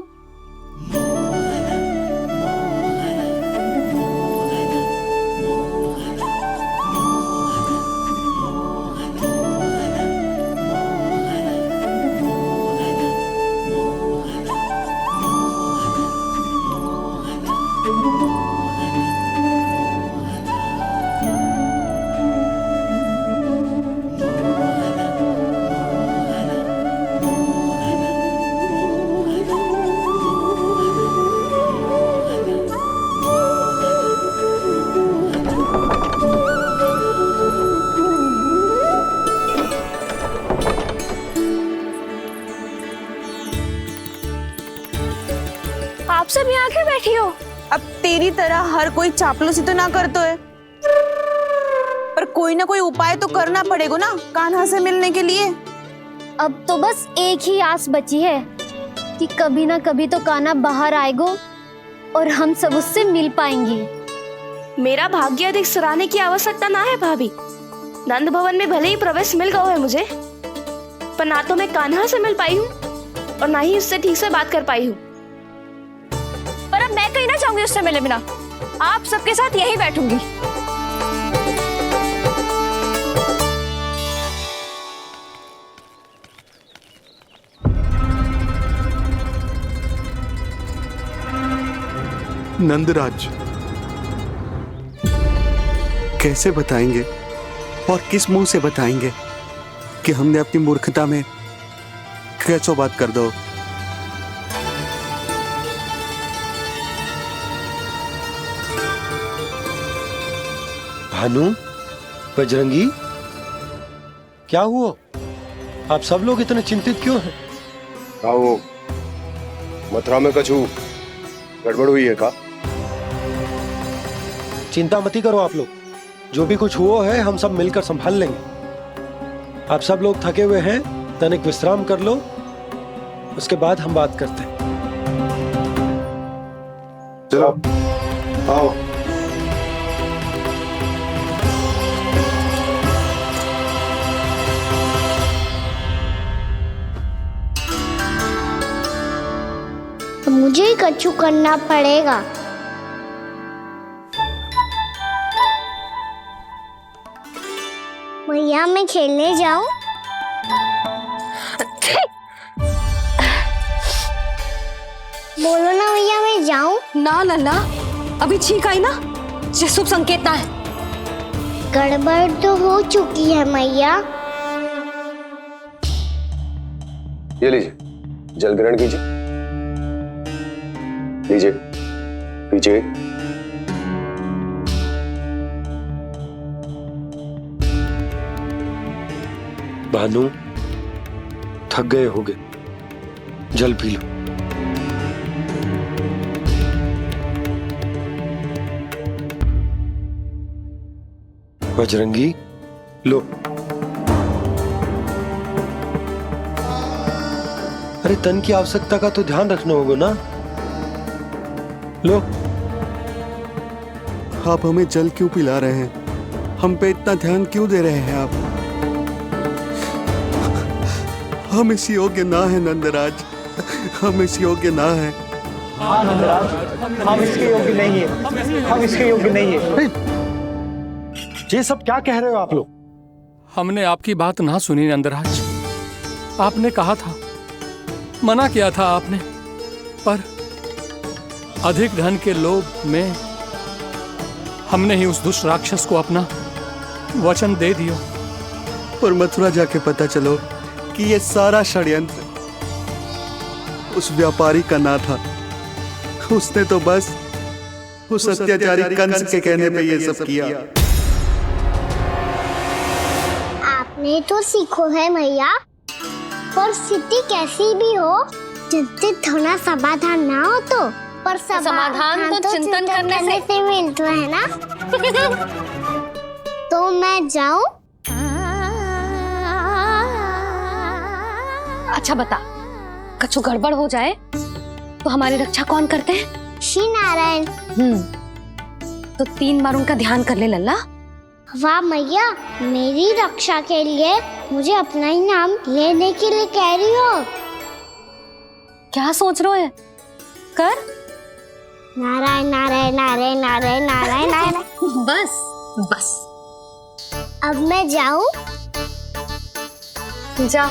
आप सब यहाँ क्यों बैठी हो? अब तेरी तरह हर कोई चापलूसी तो ना करतो है, पर कोई ना कोई उपाय तो करना पड़ेगा ना कान्हा से मिलने के लिए। अब तो बस एक ही आस बची है कि कभी ना कभी तो कान्हा बाहर आएगा और हम सब उससे मिल पाएंगे। मेरा भाग्य अधिक सराहने की आवश्यकता ना है भाभी। नंद भवन में भले ही प्रवेश मिल गया है मुझे, पर ना तो मैं कान्हा से मिल पाई हूँ और ना ही उससे ठीक से बात कर पाई हूँ। पर अब मैं कहीं ना चाहूंगी उससे मिले बिना। आप सबके साथ यहीं बैठूंगी। नंदराज, कैसे बताएंगे और किस मुंह से बताएंगे कि हमने अपनी मूर्खता में कैसो बात कर दो। भानु, बजरंगी, क्या हुआ? आप सब लोग इतने चिंतित क्यों हैं? क्या वो मथुरा में कछु गड़बड़ हुई है का? चिंता मती करो आप लोग, जो भी कुछ हुआ है हम सब मिलकर संभाल लेंगे। आप सब लोग थके हुए हैं, तनिक विश्राम कर लो, उसके बाद हम बात करते हैं। चलो आओ। मुझे ही कछु करना पड़ेगा। मैया मैं खेलने जाऊं? बोलो ना भैया मैं जाऊं? ना लल्ला, अभी छींक आई ना, ये शुभ संकेत ना है। गड़बड़ तो हो चुकी है मैया। ये लीजिए, जल ग्रहण कीजिए। लीजिए, पीजिए। भानु, थक गए होगे, जल पी लो। बजरंगी, लो। अरे तन की आवश्यकता का तो ध्यान रखना होगा ना, लो। आप हमें जल क्यों पिला रहे हैं? हम पे इतना ध्यान क्यों दे रहे हैं आप? हम इस योग्य ना है नंदराज, हम इस योग्य ना है। हाँ नंदराज, हम इसके योग्य नहीं है, हम इसके योग्य नहीं है। ये सब क्या कह रहे हो आप लोग? हमने आपकी बात ना सुनी नंदराज। आपने कहा था, मना किया था आपने, पर अधिक धन के लोभ में हमने ही उस दुष्ट राक्षस को अपना वचन दे दिया। पर मथुरा जाके पता चलो कि ये सारा षड्यंत्र उस व्यापारी का ना था। उसने तो बस उस अत्याचारी कंस के कहने पे ये सब किया। आपने तो सीखो है भैया, पर स्थिति कैसी भी हो, चिंतित होना समाधान ना हो तो, पर समाधान तो चिंतन करने से मिलता है ना। तो मैं जाऊं? अच्छा बता, कछु गड़बड़ हो जाए तो हमारी रक्षा कौन करते हैं? श्री नारायण। तो 3 बार उनका ध्यान कर ले लल्ला। वाह मैया, मेरी रक्षा के लिए मुझे अपना ही नाम लेने के लिए कह रही हो? क्या सोच रहे हो? कर। नारायण नारायण नारायण नारायण नारायण नारायण। बस बस। अब मैं जाऊं? जा।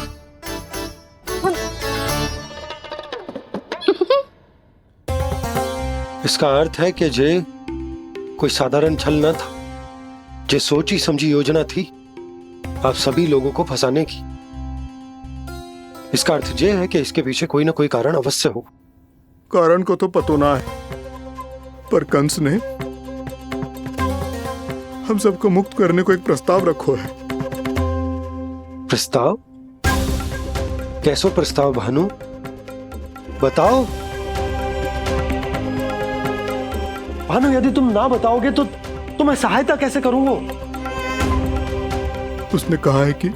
इसका अर्थ है कि जे कोई साधारण छल न था, जे सोची समझी योजना थी आप सभी लोगों को फंसाने की। इसका अर्थ ये है कि इसके पीछे कोई ना कोई कारण अवश्य हो। कारण को तो पतो ना है, पर कंस ने हम सबको मुक्त करने को एक प्रस्ताव रखो है। प्रस्ताव? कैसो प्रस्ताव भानु, बताओ। भानु, यदि तुम ना बताओगे तो मैं सहायता कैसे करूंगा? उसने कहा है कि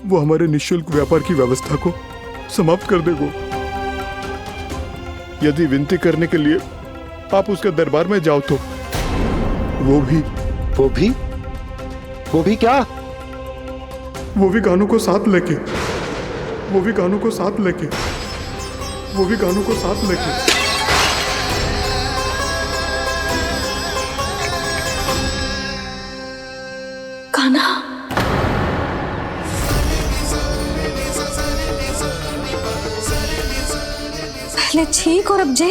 वो हमारे निःशुल्क व्यापार की व्यवस्था को समाप्त कर देगा यदि विनती करने के लिए आप उसके दरबार में जाओ तो। वो भी क्या? वो भी गानों को साथ लेके, वो भी गानों को साथ लेके, वो भी गानों को साथ लेके। कान्हा, पहले ठीक और अब जे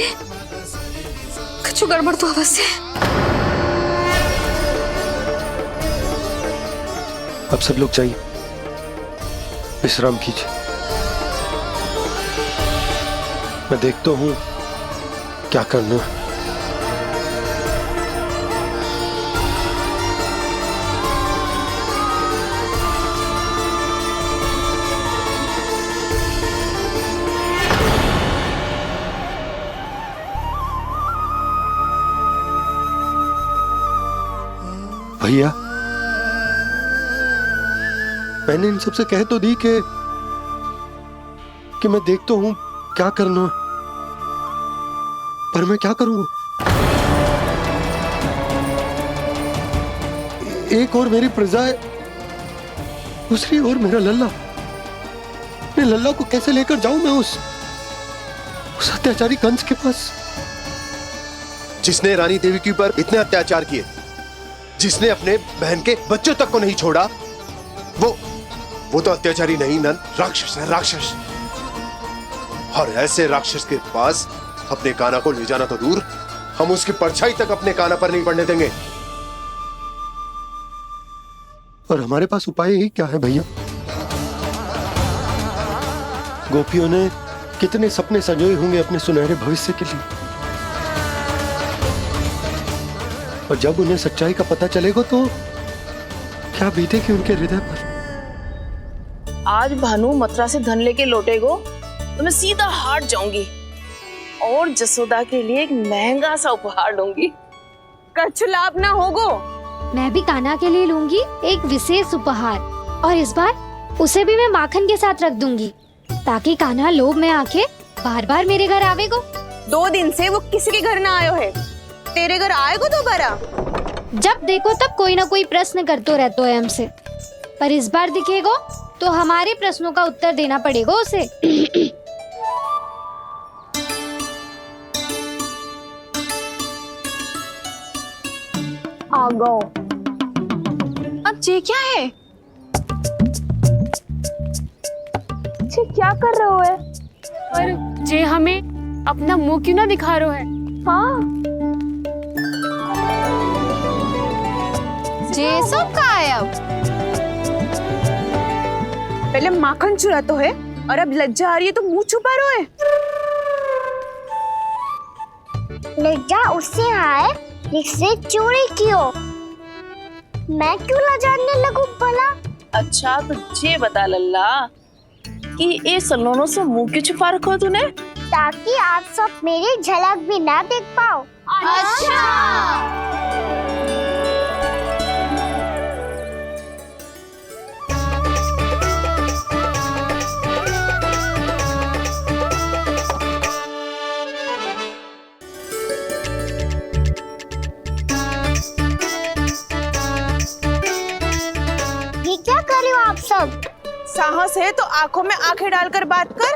कुछ गड़बड़ तो अवश्य है। अब सब लोग जाइए, विश्राम कीजिए। मैं देखता हूं क्या करना है। भैया, मैंने इन सबसे कह तो दी कि मैं देखता हूं क्या करना है, पर मैं क्या करूंगा? एक और मेरी प्रजा है, दूसरी ओर मेरा लल्ला। मैं लल्ला को कैसे लेकर जाऊं मैं उस अत्याचारी कंस के पास? जिसने रानी देवी के ऊपर इतने अत्याचार किए, जिसने अपने बहन के बच्चों तक को नहीं छोड़ा, वो तो अत्याचारी नहीं नन, राक्षस है, राक्षस। और ऐसे राक्षस के पास अपने कान्हा को ले जाना तो दूर, हम उसकी परछाई तक अपने कान्हा पर नहीं पड़ने देंगे। और हमारे पास उपाय ही क्या है भैया? गोपियों ने कितने सपने संजोए होंगे अपने सुनहरे भविष्य के लिए, और जब उन्हें सच्चाई का पता चलेगा तो क्या बीतेगी उनके हृदय पर? आज भानु मथुरा से धन लेके लौटेगो तो मैं सीधा हाट जाऊंगी और जसोदा के लिए एक महंगा सा उपहार दूंगी। कछु लाभ ना होगो। मैं भी कान्हा के लिए लूंगी एक विशेष उपहार, और इस बार उसे भी मैं माखन के साथ रख दूंगी, ताकि कान्हा लोभ में आके बार बार मेरे घर आवेगो। 2 दिन से वो किसी के घर ना आयो है, तेरे घर आएगो दोबारा? जब देखो तब कोई ना कोई प्रश्न करते रहते है हमसे, पर इस बार दिखेगो तो हमारे प्रश्नों का उत्तर देना पड़ेगा उसे। आ गो। अब ये क्या है? ये क्या कर रहे हो है? पर जे हमें अपना मुंह क्यों ना दिखा रहे है? हाँ, जे सब का है अब? पहले माखन चुरा तो है और अब लज्जा आ रही है तो मुंह छुपा रहे है। लज्जा उससे है जिससे चोरी कियो। मैं क्यों लजाने लगूं भला? अच्छा तो ये बता लल्ला कि ये सलोनों से मुंह क्यों छुपा रखो तूने? ताकि आप सब मेरी झलक भी ना देख पाओ। अच्छा। ये क्या कर रहे हो आप सब? साहस है तो आंखों में आंखें डालकर बात कर।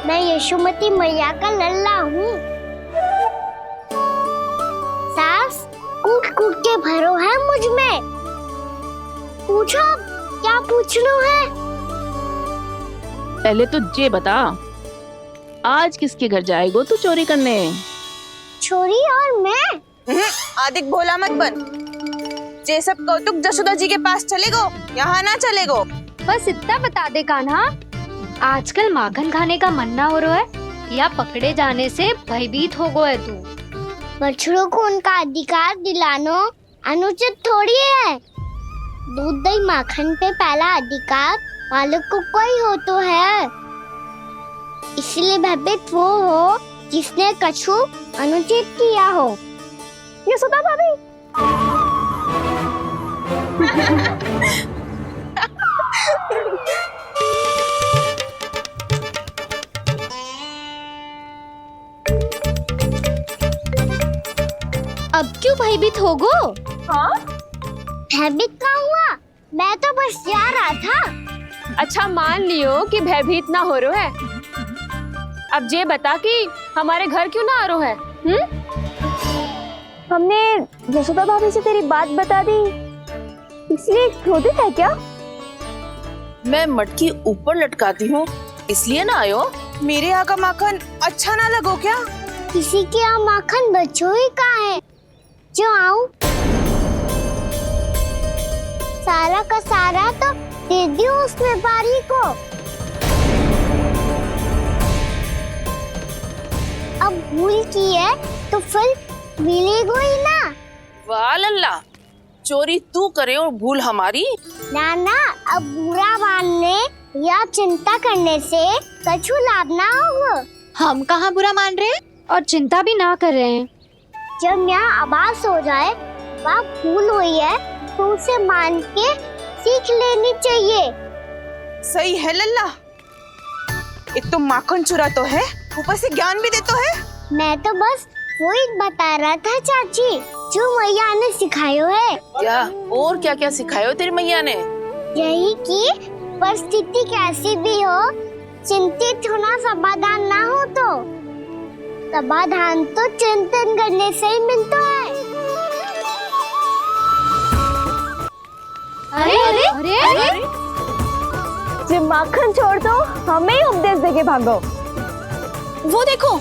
मैं यशोमती मैया का लल्ला हूँ। सास कूट कूट के भरो है मुझ में। पूछो क्या पूछना है? पहले तो ये बता, आज किसके घर जाएगो तू चोरी करने? छोरी और मैं? आदिक भोला मत बन। ये सब कौतुक जशोदा जी के पास चलेगो, यहाँ ना चलेगो। बस इतना बता दे कान्हा, आजकल माखन खाने का मन ना हो रहा है या पकड़े जाने से भयभीत हो गए तू? बछड़ों को उनका अधिकार दिलाना अनुचित थोड़ी है। दूध दही माखन पे पहला अधिकार मालिक को कोई हो तो है। इसलिए भयभीत वो हो जिसने कछु अनुचित किया हो। यशोदा भाभी। अब क्यों भयभीत हो गो? हाँ? भयभीत क्या हुआ? मैं तो बस जा रहा था। अच्छा मान लियो कि भयभीत ना हो रहा है। अब ये बता कि हमारे घर क्यों ना आ रहा है? हमने यशोदा भाभी से तेरी बात बता दी, इसलिए क्रोधित है क्या? मैं मटकी ऊपर लटकाती हूँ इसलिए ना आयो? मेरे यहाँ का माखन अच्छा ना लगो क्या? किसी के यहाँ माखन बच्चों ही कहाँ है जो आऊं? सारा का सारा तो दे दियो उस व्यापारी को। अब भूल की है तो फिर मिलेगो ही ना। वाह लल्ला, चोरी तू करे और भूल हमारी। नाना, अब बुरा मानने या चिंता करने से कछु लाभ ना होगा। हम कहाँ बुरा मान रहे हैं और चिंता भी ना कर रहे हैं। जब यहाँ आवाज हो जाए वहाँ भूल हुई है तो उसे मान के सीख लेनी चाहिए। सही है लल्ला, एक तो माखन चुरा तो है, ऊपर से ज्ञान भी दे तो है। मैं तो बस वही बता रहा था चाची जो मैया ने सिखायो है। क्या और क्या क्या सिखायो तेरी मैया ने? यही कि परिस्थिति कैसी भी हो, चिंतित होना समाधान ना हो तो समाधान तो चिंतन करने से ही मिलता है। अरे अरे अरे, अरे? जब माखन छोड़ दो हमें ही उपदेश देके भागो। वो देखो,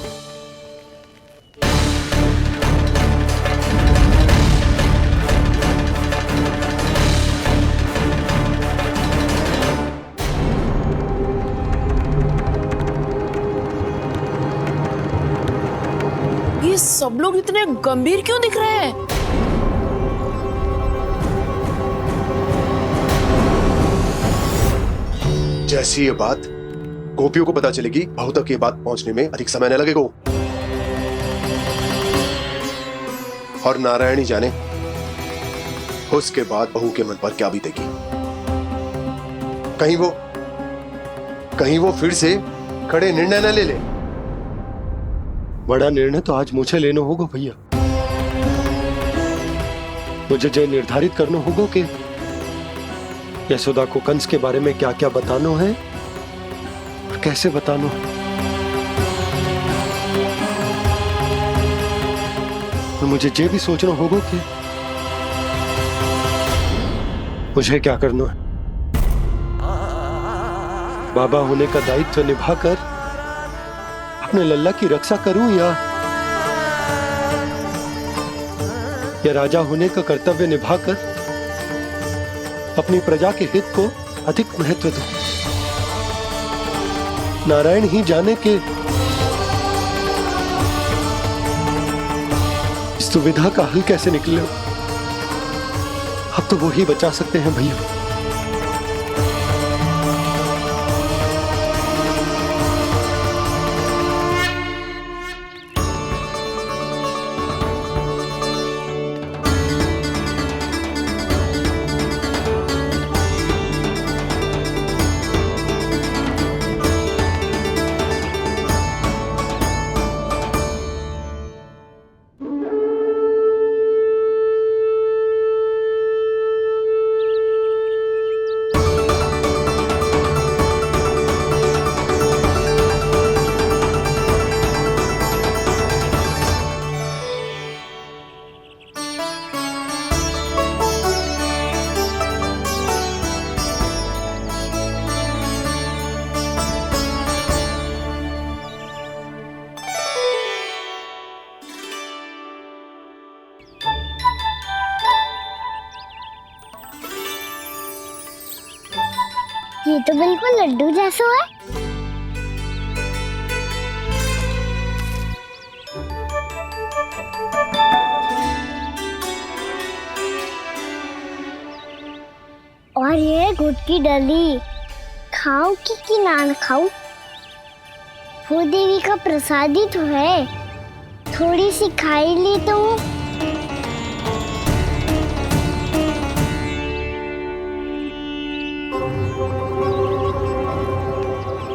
ये सब लोग इतने गंभीर क्यों दिख रहे हैं? जैसी ये बात गोपियों को पता चलेगी, बहू तक ये बात पहुंचने में अधिक समय न लगेगा। और नारायणी जाने उसके बाद बहू के मन पर क्या बीतेगी। कहीं वो फिर से खड़े निर्णय न ले ले। बड़ा निर्णय तो आज मुझे लेना होगा भैया। मुझे जो निर्धारित करना होगा कि यशोदा को कंस के बारे में क्या क्या बताना है और कैसे बताना है। और मुझे ये भी सोचना होगा कि मुझे क्या करना है। बाबा होने का दायित्व निभाकर अपने लल्ला की रक्षा करूं या राजा होने का कर्तव्य निभाकर अपनी प्रजा के हित को अधिक महत्व दूं। नारायण ही जाने के इस दुविधा का हल कैसे निकले। अब तो वो ही बचा सकते हैं भैया। ये तो बिल्कुल लड्डू जैसा है। और ये गुड़ की डली खाऊं कि ना खाऊं? वो देवी का प्रसाद ही तो है, थोड़ी सी खाई ली तो।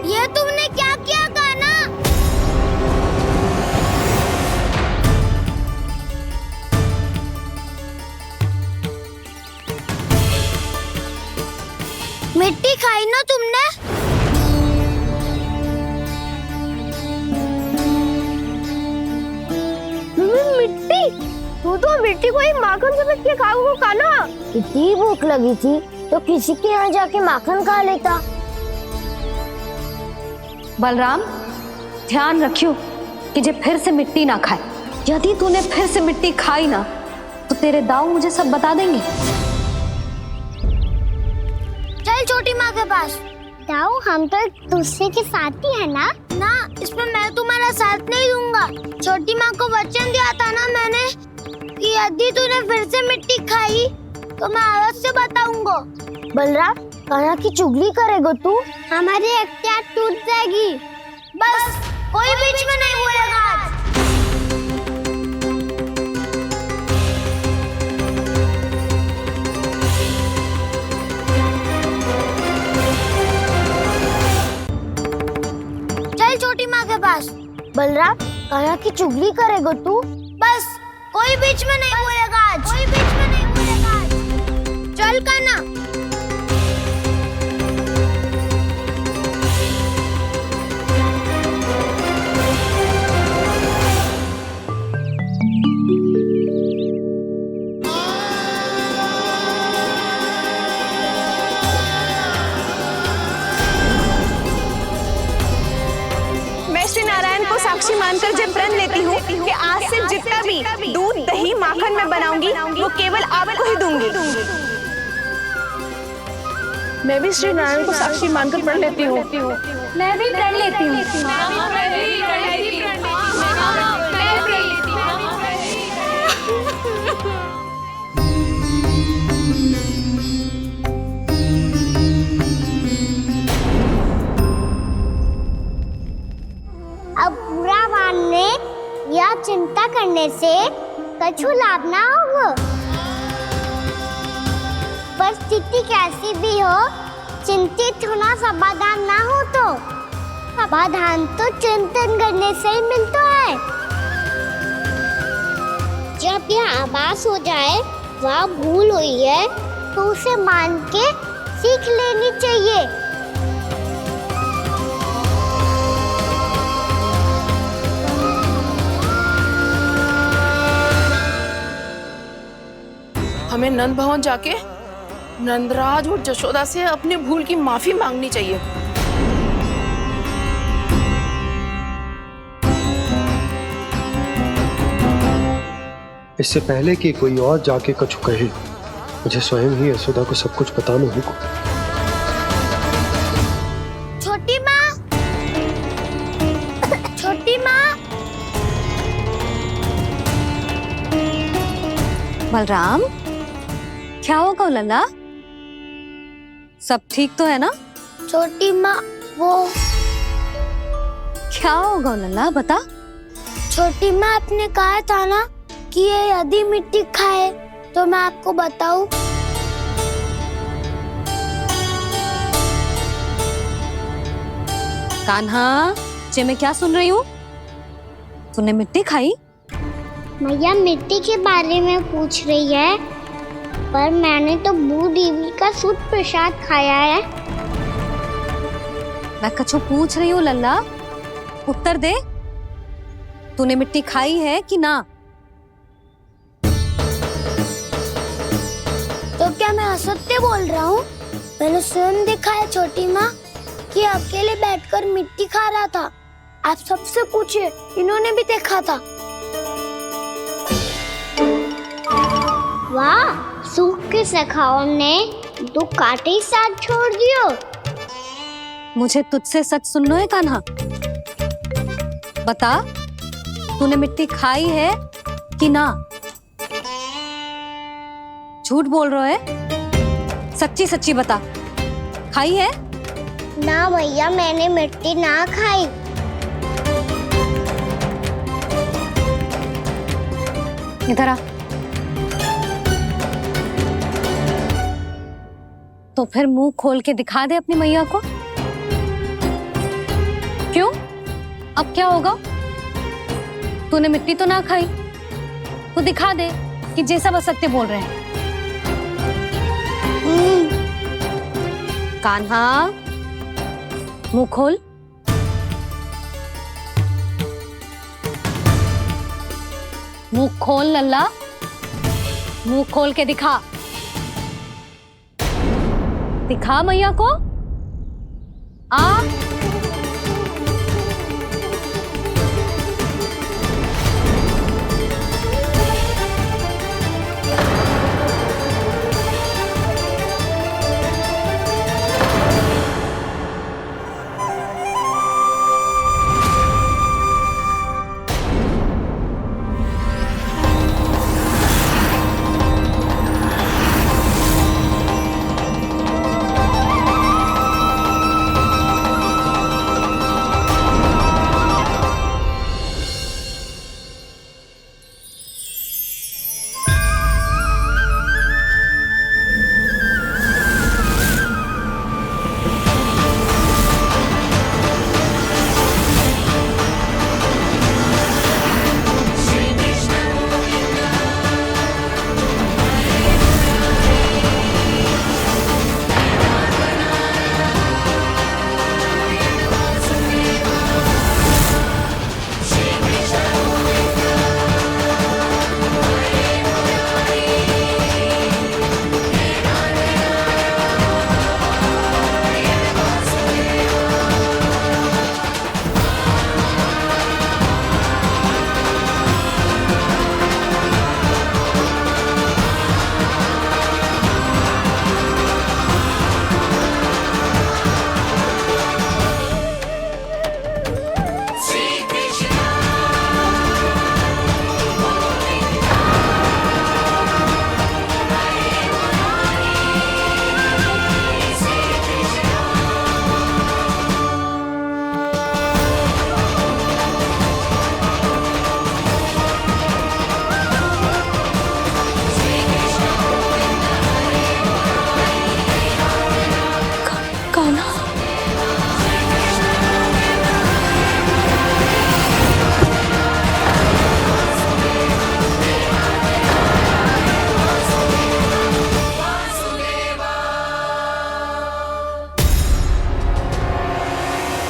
ये तुमने क्या किया कान्हा? मिट्टी खाई ना तुमने? मिट्टी? तू तो मिट्टी को ही माखन समझ के खाओगे कान्हा। इतनी भूख लगी थी तो किसी के यहाँ जाके माखन खा लेता। बलराम, ध्यान रखियो कि जे फिर से मिट्टी ना खाए। यदि तूने फिर से मिट्टी खाई ना तो तेरे दाऊ मुझे सब बता देंगे। चल छोटी माँ के पास। दाऊ, हम तो एक दूसरे के साथी है ना? ना, इसमें मैं तुम्हारा साथ नहीं दूंगा। छोटी माँ को वचन दिया था ना मैंने कि यदि तूने फिर से मिट्टी खाई तो मैं आवाज से बताऊंगा। बलराम, कान्हा की चुगली करेगा तू? हमारी अख्तियार टूट जाएगी। बस कोई बीच में नहीं बोलेगा आज। चल छोटी माँ के पास। बलराम, कान्हा की चुगली करेगा तू? बस कोई बीच में नहीं बोलेगा आज। कोई बीच में नहीं बोलेगा आज। चल कान्हा। मैं श्री नारायण को साक्षी मानकर जब प्रण लेती हूँ कि आज से जितना भी दूध, दही, माखन मैं बनाऊंगी वो केवल आपको ही दूंगी। मैं भी श्री नारायण को साक्षी मानकर प्रण लेती हूँ। मैं भी प्रण लेती हूँ। अब बुरा मानने या चिंता करने से कछु लाभ ना होगा। परिस्थिति कैसी भी हो, चिंतित होना समाधान ना हो तो समाधान तो चिंतन करने से ही मिलता है। जब यह आभास हो जाए वह भूल हुई है तो उसे मान के सीख लेनी चाहिए। हमें नंद भवन जाके नंदराज और जशोदा से अपनी भूल की माफी मांगनी चाहिए। इससे पहले कि कोई और जाके कछु कहे, मुझे स्वयं ही यशोदा को सब कुछ बताना होगा। छोटी माँ, छोटी माँ। बलराम, क्या होगा लल्ला? सब ठीक तो है ना? छोटी माँ, वो क्या होगा लल्ला, बता। छोटी माँ, आपने कहा था ना कि ये यदि मिट्टी खाए तो मैं आपको बताऊं। कान्हा, जे मैं क्या सुन रही हूँ? तूने मिट्टी खाई? मैया मिट्टी के बारे में पूछ रही है, पर मैंने तो भू देवी का शुद्ध प्रसाद खाया है। मैं कछु पूछ रही हूँ लल्ला, उत्तर दे। तूने मिट्टी खाई है कि ना? तो क्या मैं असत्य बोल रहा हूँ? मैंने स्वयं देखा है छोटी माँ कि अकेले बैठकर मिट्टी खा रहा था। आप सबसे पूछिए, इन्होंने भी देखा था। वाह, सूख के सखाओं ने दो कांटे ही साथ छोड़ दियो। मुझे तुझसे सच सुनना है कान्हा। बता, तूने मिट्टी खाई है कि ना? झूठ बोल रहा है, सच्ची सच्ची बता, खाई है? ना भैया, मैंने मिट्टी ना खाई। इधर आ। तो फिर मुंह खोल के दिखा दे अपनी मैया को। क्यों? अब क्या होगा? तूने मिट्टी तो ना खाई, तो दिखा दे कि जैसा बस सत्य बोल रहे हैं। कान्हा, मुंह खोल। मुंह खोल लल्ला, मुंह खोल के दिखा। दिखा मैया को। आ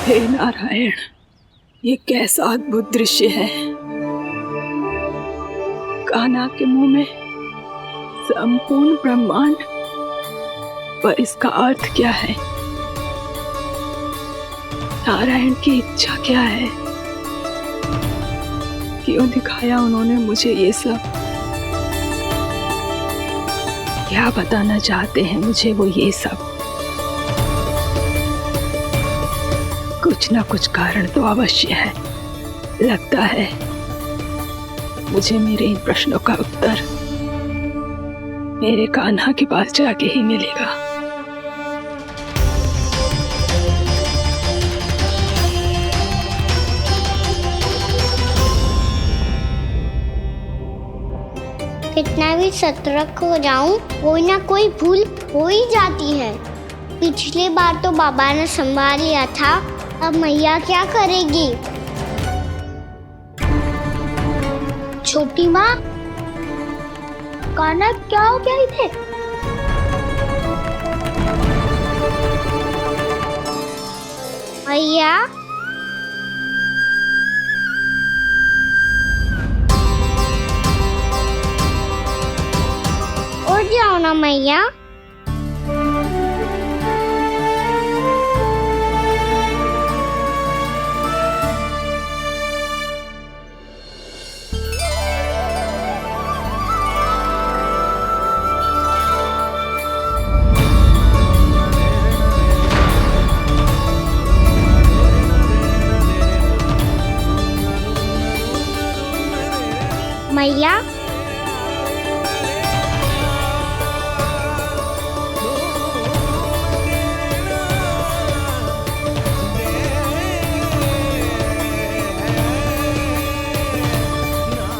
हे नारायण, ये कैसा अद्भुत दृश्य है। कान्हा के मुंह में संपूर्ण ब्रह्मांड, पर इसका अर्थ क्या है? नारायण की इच्छा क्या है? क्यों दिखाया उन्होंने मुझे ये सब? क्या बताना चाहते हैं मुझे वो ये सब? कुछ ना कुछ कारण तो अवश्य है। लगता है मुझे मेरे इन प्रश्नों का उत्तर मेरे कान्हा के पास जाके ही मिलेगा। कितना भी सतर्क हो जाऊं, कोई ना कोई भूल हो ही जाती है। पिछली बार तो बाबा ने संभाल लिया था, अब मैया क्या करेगी? छोटी माँ, कान्हा क्या हो गया इधर? मैया, उठ जाओ ना मैया। मैया,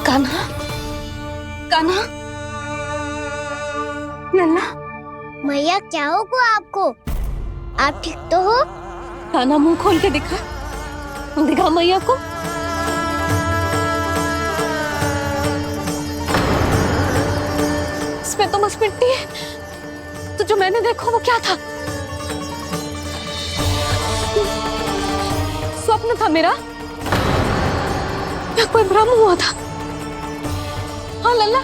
कान्हा, कान्हा, लल्ला। मैया क्या होगा आपको? आप ठीक तो हो? कान्हा, मुंह खोल के दिखा, दिखा मैया को। इसमें तो बस मिट्टी है, तो जो मैंने देखा वो क्या था? स्वप्न था मेरा या कोई भ्रम हुआ था? हाँ लल्ला,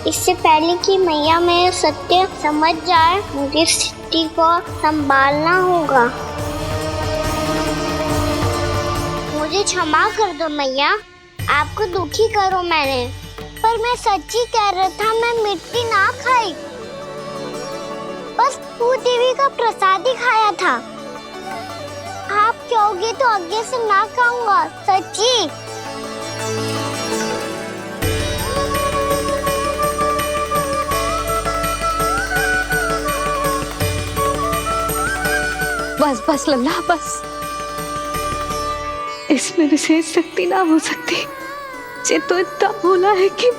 इससे पहले कि मैया मेरे सत्य समझ जाए, मुझे स्थिति को संभालना होगा। मुझे क्षमा कर दो मैया, आपको दुखी करो मैंने, पर मैं सच्ची कह रहा था। मैं मिट्टी ना खाई, बस तू देवी का प्रसाद ही खाया था। आप कहोगे तो आगे से ना खाऊंगा, सच्ची। बस बस लल्ला, बस। इसमें विशेष शक्ति ना हो सकती। ये तो इतना भोला है कि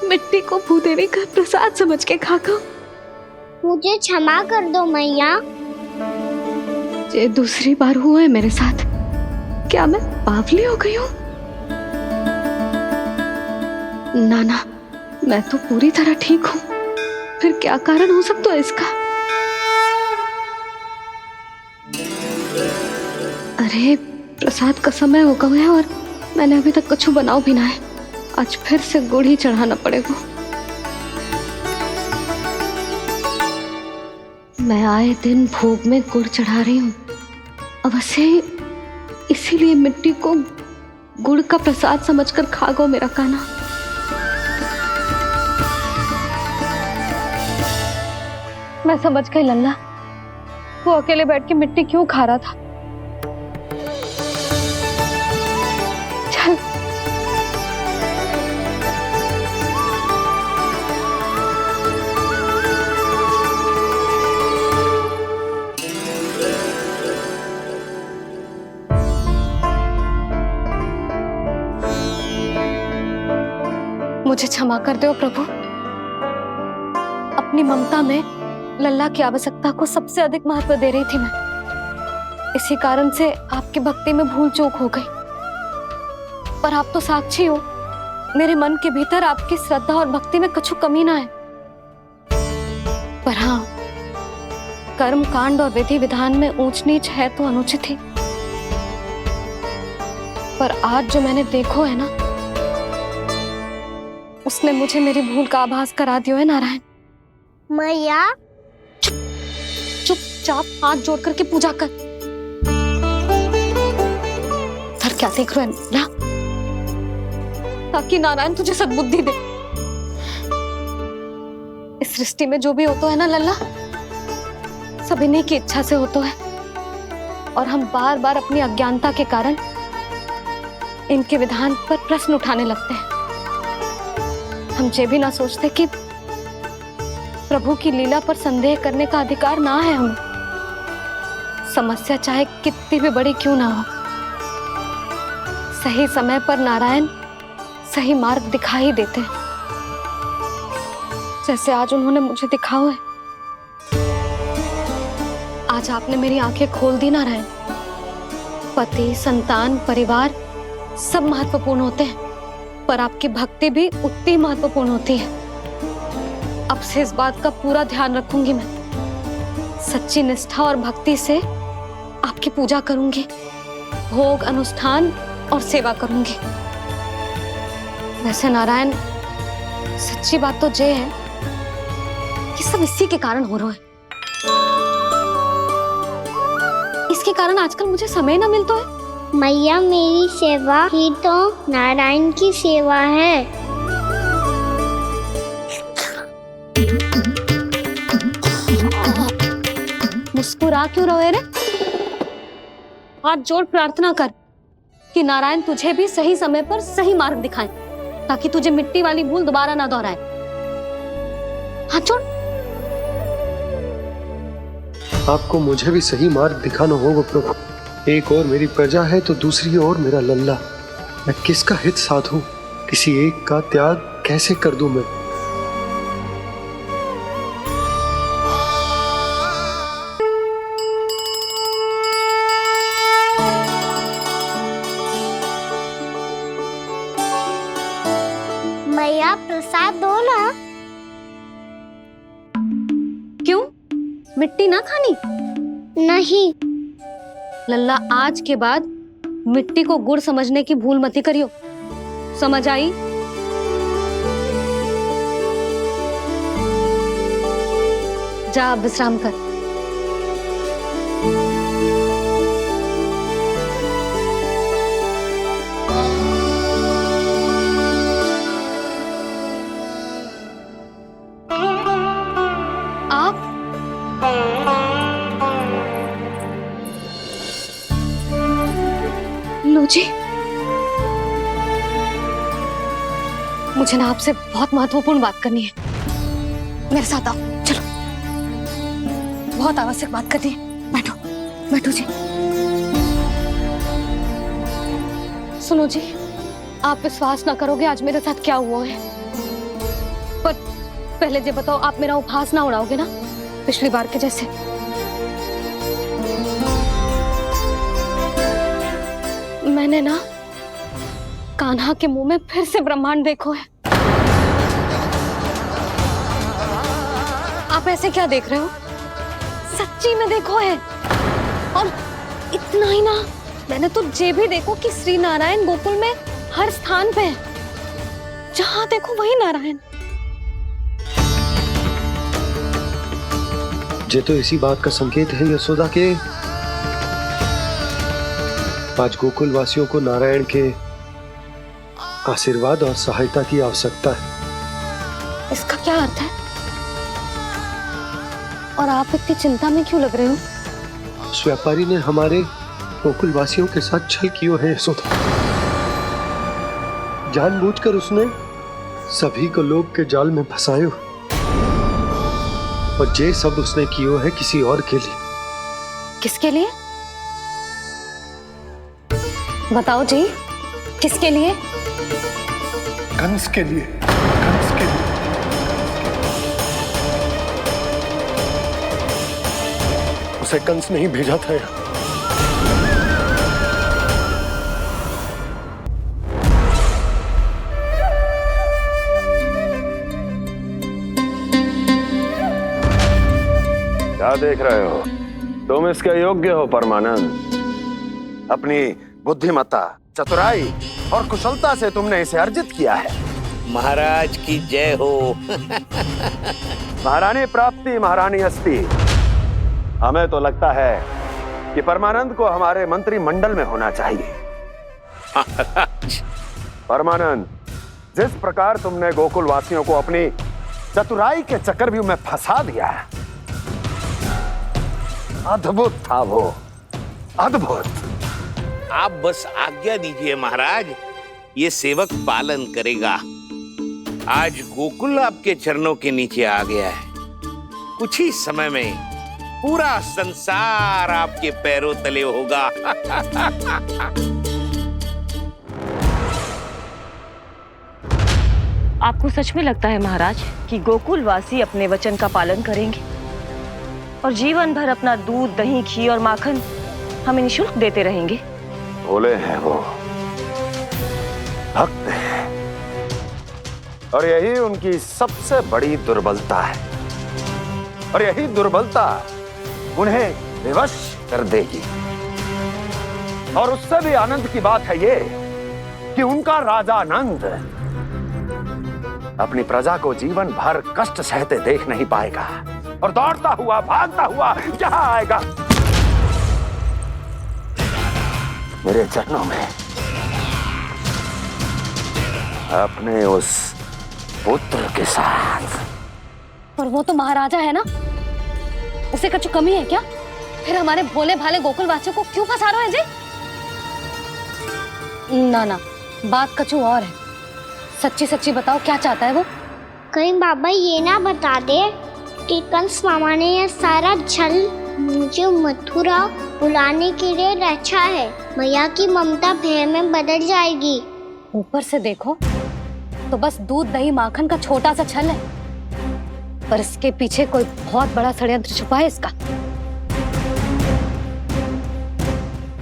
मिट्टी को भूदेवी का प्रसाद समझ के खागा। मुझे क्षमा कर दो मैया। ये दूसरी बार हुआ है मेरे साथ। क्या मैं बावली हो गई हूँ? ना ना, मैं तो पूरी तरह ठीक हूँ। फिर क्या कारण हो सकता है इसका? अरे प्रसाद का समय हो गया है और मैंने अभी तक कुछ बनाओ भी ना है। आज फिर से गुड़ ही चढ़ाना पड़ेगा। मैं आए दिन भोग में गुड़ चढ़ा रही हूँ, अवश्य इसीलिए मिट्टी को गुड़ का प्रसाद समझकर खा गो मेरा कान्हा। मैं समझ गई लल्ला, वो अकेले बैठ के मिट्टी क्यों खा रहा था। चल मुझे क्षमा कर दो प्रभु। अपनी ममता में लल्ला की आवश्यकता को सबसे अधिक महत्व दे रही थी मैं। इसी कारण से आपकी भक्ति में भूल चूक हो गई। पर आप तो साक्षी हो, मेरे मन के भीतर आपकी श्रद्धा और भक्ति में कुछ कमी ना है। पर हाँ, कर्म कांड और विधि विधान में ऊंच नीच है तो अनुचित ही। पर आज जो मैंने देखो है ना, उसने मुझे मेरी भूल का आभास करा दिया है नारायण। मैया चुपचाप हाथ जोड़ करके पूजा कर। सर क्या देख रहे हैं ना, ताकि नारायण तुझे सद्बुद्धि दे। इस सृष्टि में जो भी होता है ना लल्ला, सब इन्हीं की इच्छा से होता है, और हम बार बार अपनी अज्ञानता के कारण इनके विधान पर प्रश्न उठाने लगते हैं। हम ये भी ना सोचते कि प्रभु की लीला पर संदेह करने का अधिकार ना है हमें। समस्या चाहे कितनी भी बड़ी क्यों ना हो, सही समय पर नारायण सही मार्ग दिखा ही देते हैं, जैसे आज उन्होंने मुझे दिखाओ है। आज आपने मेरी आंखें खोल दी नारायण। पति, संतान, परिवार सब महत्वपूर्ण होते हैं, पर आपकी भक्ति भी उतनी महत्वपूर्ण होती है। अब से इस बात का पूरा ध्यान रखूंगी मैं। सच्ची निष्ठा और भक्ति से आपकी पूजा करूंगी, भोग, अनुष्ठान और सेवा करूंगी। वैसे नारायण, सच्ची बात तो ये है कि सब इसी के कारण हो रहा है। इसके कारण आजकल मुझे समय ना मिलता है। मैया, मेरी सेवा ही तो नारायण की सेवा है। मुस्कुरा क्यों रहे रे? हाथ जोड़ प्रार्थना कर कि नारायण तुझे भी सही समय पर सही मार्ग दिखाएं, ताकि तुझे मिट्टी वाली भूल दोबारा ना दोहराए। हाथ जोड़। आपको मुझे भी सही मार्ग दिखाना होगा प्रभु। एक और मेरी प्रजा है तो दूसरी ओर मेरा लल्ला। मैं किसका हित साधूं? किसी एक का त्याग कैसे कर दूं मैं? मैया, प्रसाद दो ना। क्यों? मिट्टी ना खानी? नहीं। लल्ला, आज के बाद मिट्टी को गुड़ समझने की भूल मत करियो। समझ आई? जा विश्राम कर। जी, मुझे ना आपसे बहुत महत्वपूर्ण बात करनी है। मेरे साथ आओ, चलो। बहुत आवश्यक बात करनी है। बैठो, बैठो जी। सुनो जी, आप विश्वास ना करोगे आज मेरे साथ क्या हुआ है। पर पहले ये बताओ, आप मेरा उपहास ना उड़ाओगे ना, पिछली बार के जैसे? मैंने ना कान्हा के मुंह में फिर से ब्रह्मांड देखो है। आप ऐसे क्या देख रहे हो? सच्ची में देखो है। और इतना ही ना, मैंने तो ये भी देखो कि श्री नारायण गोकुल में हर स्थान पे है। जहां देखो वही नारायण। ये तो इसी बात का संकेत है यशोदा के आज गोकुल वासियों को नारायण के आशीर्वाद और सहायता की आवश्यकता है। इसका क्या अर्थ है? और आप इतनी चिंता में क्यों लग रहे हो? उस व्यापारी ने हमारे गोकुल वासियों के साथ छल किया है यशोदा। जानबूझकर उसने सभी को लोभ के जाल में फंसायो, और ये सब उसने किया है किसी और के लिए। किसके लिए? बताओ जी, किसके लिए? कंस के लिए। कंस के लिए। उसे कंस नहीं भेजा था यहाँ। क्या देख रहे हो? तुम इसके योग्य हो परमानंद। अपनी बुद्धिमत्ता, चतुराई और कुशलता से तुमने इसे अर्जित किया है। महाराज की जय हो। महारानी प्राप्ति महारानी अस्ति। हमें तो लगता है कि परमानंद को हमारे मंत्रिमंडल में होना चाहिए। परमानंद, जिस प्रकार तुमने गोकुल वासियों को अपनी चतुराई के चक्रव्यूह में फंसा दिया है, अद्भुत था वो, अद्भुत। आप बस आज्ञा दीजिए महाराज, ये सेवक पालन करेगा। आज गोकुल आपके चरणों के नीचे आ गया है। कुछ ही समय में पूरा संसार आपके पैरों तले होगा। आपको सच में लगता है महाराज कि गोकुलवासी अपने वचन का पालन करेंगे और जीवन भर अपना दूध, दही, घी और माखन हमें निःशुल्क देते रहेंगे? भोले हैं वो, भक्त हैं, और यही उनकी सबसे बड़ी दुर्बलता है। और यही दुर्बलता उन्हें विवश कर देगी। और उससे भी आनंद की बात है ये कि उनका राजा नंद अपनी प्रजा को जीवन भर कष्ट सहते देख नहीं पाएगा और दौड़ता हुआ, भागता हुआ यहां आएगा मेरे चरणों में, अपने उस पुत्र के साथ। पर वो तो महाराजा है ना, उसे कछु कमी है क्या? फिर हमारे भोले भाले गोकुल वासियों को क्यों फंसा रहे हैं जी? ना ना, बात कछु और है। सच्ची सच्ची बताओ, क्या चाहता है वो? कहीं बाबा ये ना बता दे कि कंस मामा ने यह सारा छल मुझे मथुरा बुलाने के लिए रचा है। मैया की ममता भय में बदल जाएगी। ऊपर से देखो तो बस दूध, दही, माखन का छोटा सा छल है, पर इसके पीछे कोई बहुत बड़ा षड्यंत्र छुपा है इसका।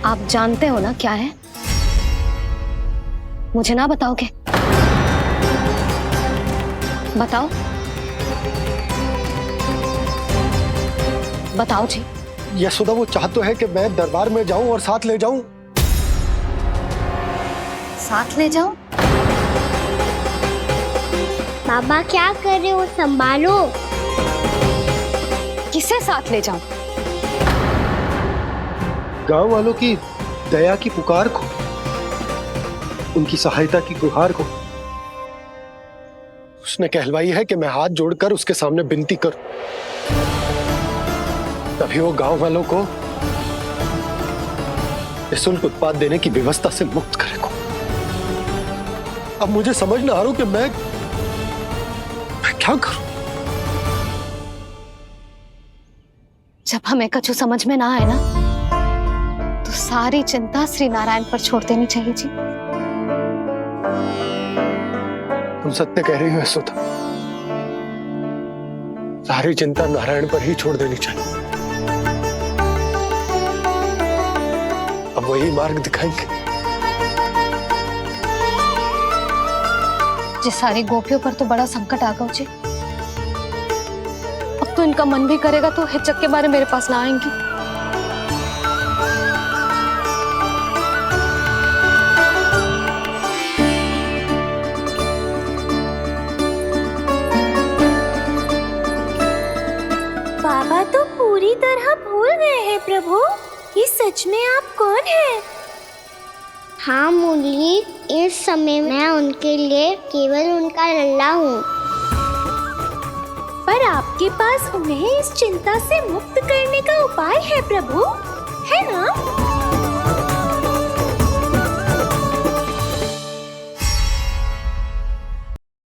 आप जानते हो ना क्या है? मुझे ना बताओगे? बताओ बताओ जी। यशोदा, वो चाह तो है कि मैं दरबार में जाऊं और साथ ले जाऊं। साथ ले जाऊं? बाबा क्या कर रहे हो, संभालो। किसे साथ ले जाऊं? गांव वालों की दया की पुकार को, उनकी सहायता की गुहार को। उसने कहलवाई है कि मैं हाथ जोड़कर उसके सामने विनती करूं, तभी वो गांव वालों को निःशुल्क उत्पाद देने की व्यवस्था से मुक्त करेगा। अब मुझे समझ ना आ रहा कि मैं क्या करूं। जब हमें कछु समझ में ना आए ना, तो सारी चिंता श्री नारायण पर छोड़ देनी चाहिए जी। तुम सत्य कह रही हो यशोदा, सारी चिंता नारायण पर ही छोड़ देनी चाहिए। अब वही मार्ग दिखाएंगे। जिस सारी गोपियों पर तो बड़ा संकट आ गया जी। अब तो इनका मन भी करेगा तो हिचक के बारे मेरे पास ना आएंगी। बाबा तो पूरी तरह भूल गए हैं प्रभु, ये सच में आप कौन हैं? हाँ मुरली, इस समय मैं उनके लिए केवल उनका लल्ला हूँ। पर आपके पास उन्हें इस चिंता से मुक्त करने का उपाय है प्रभु, है ना?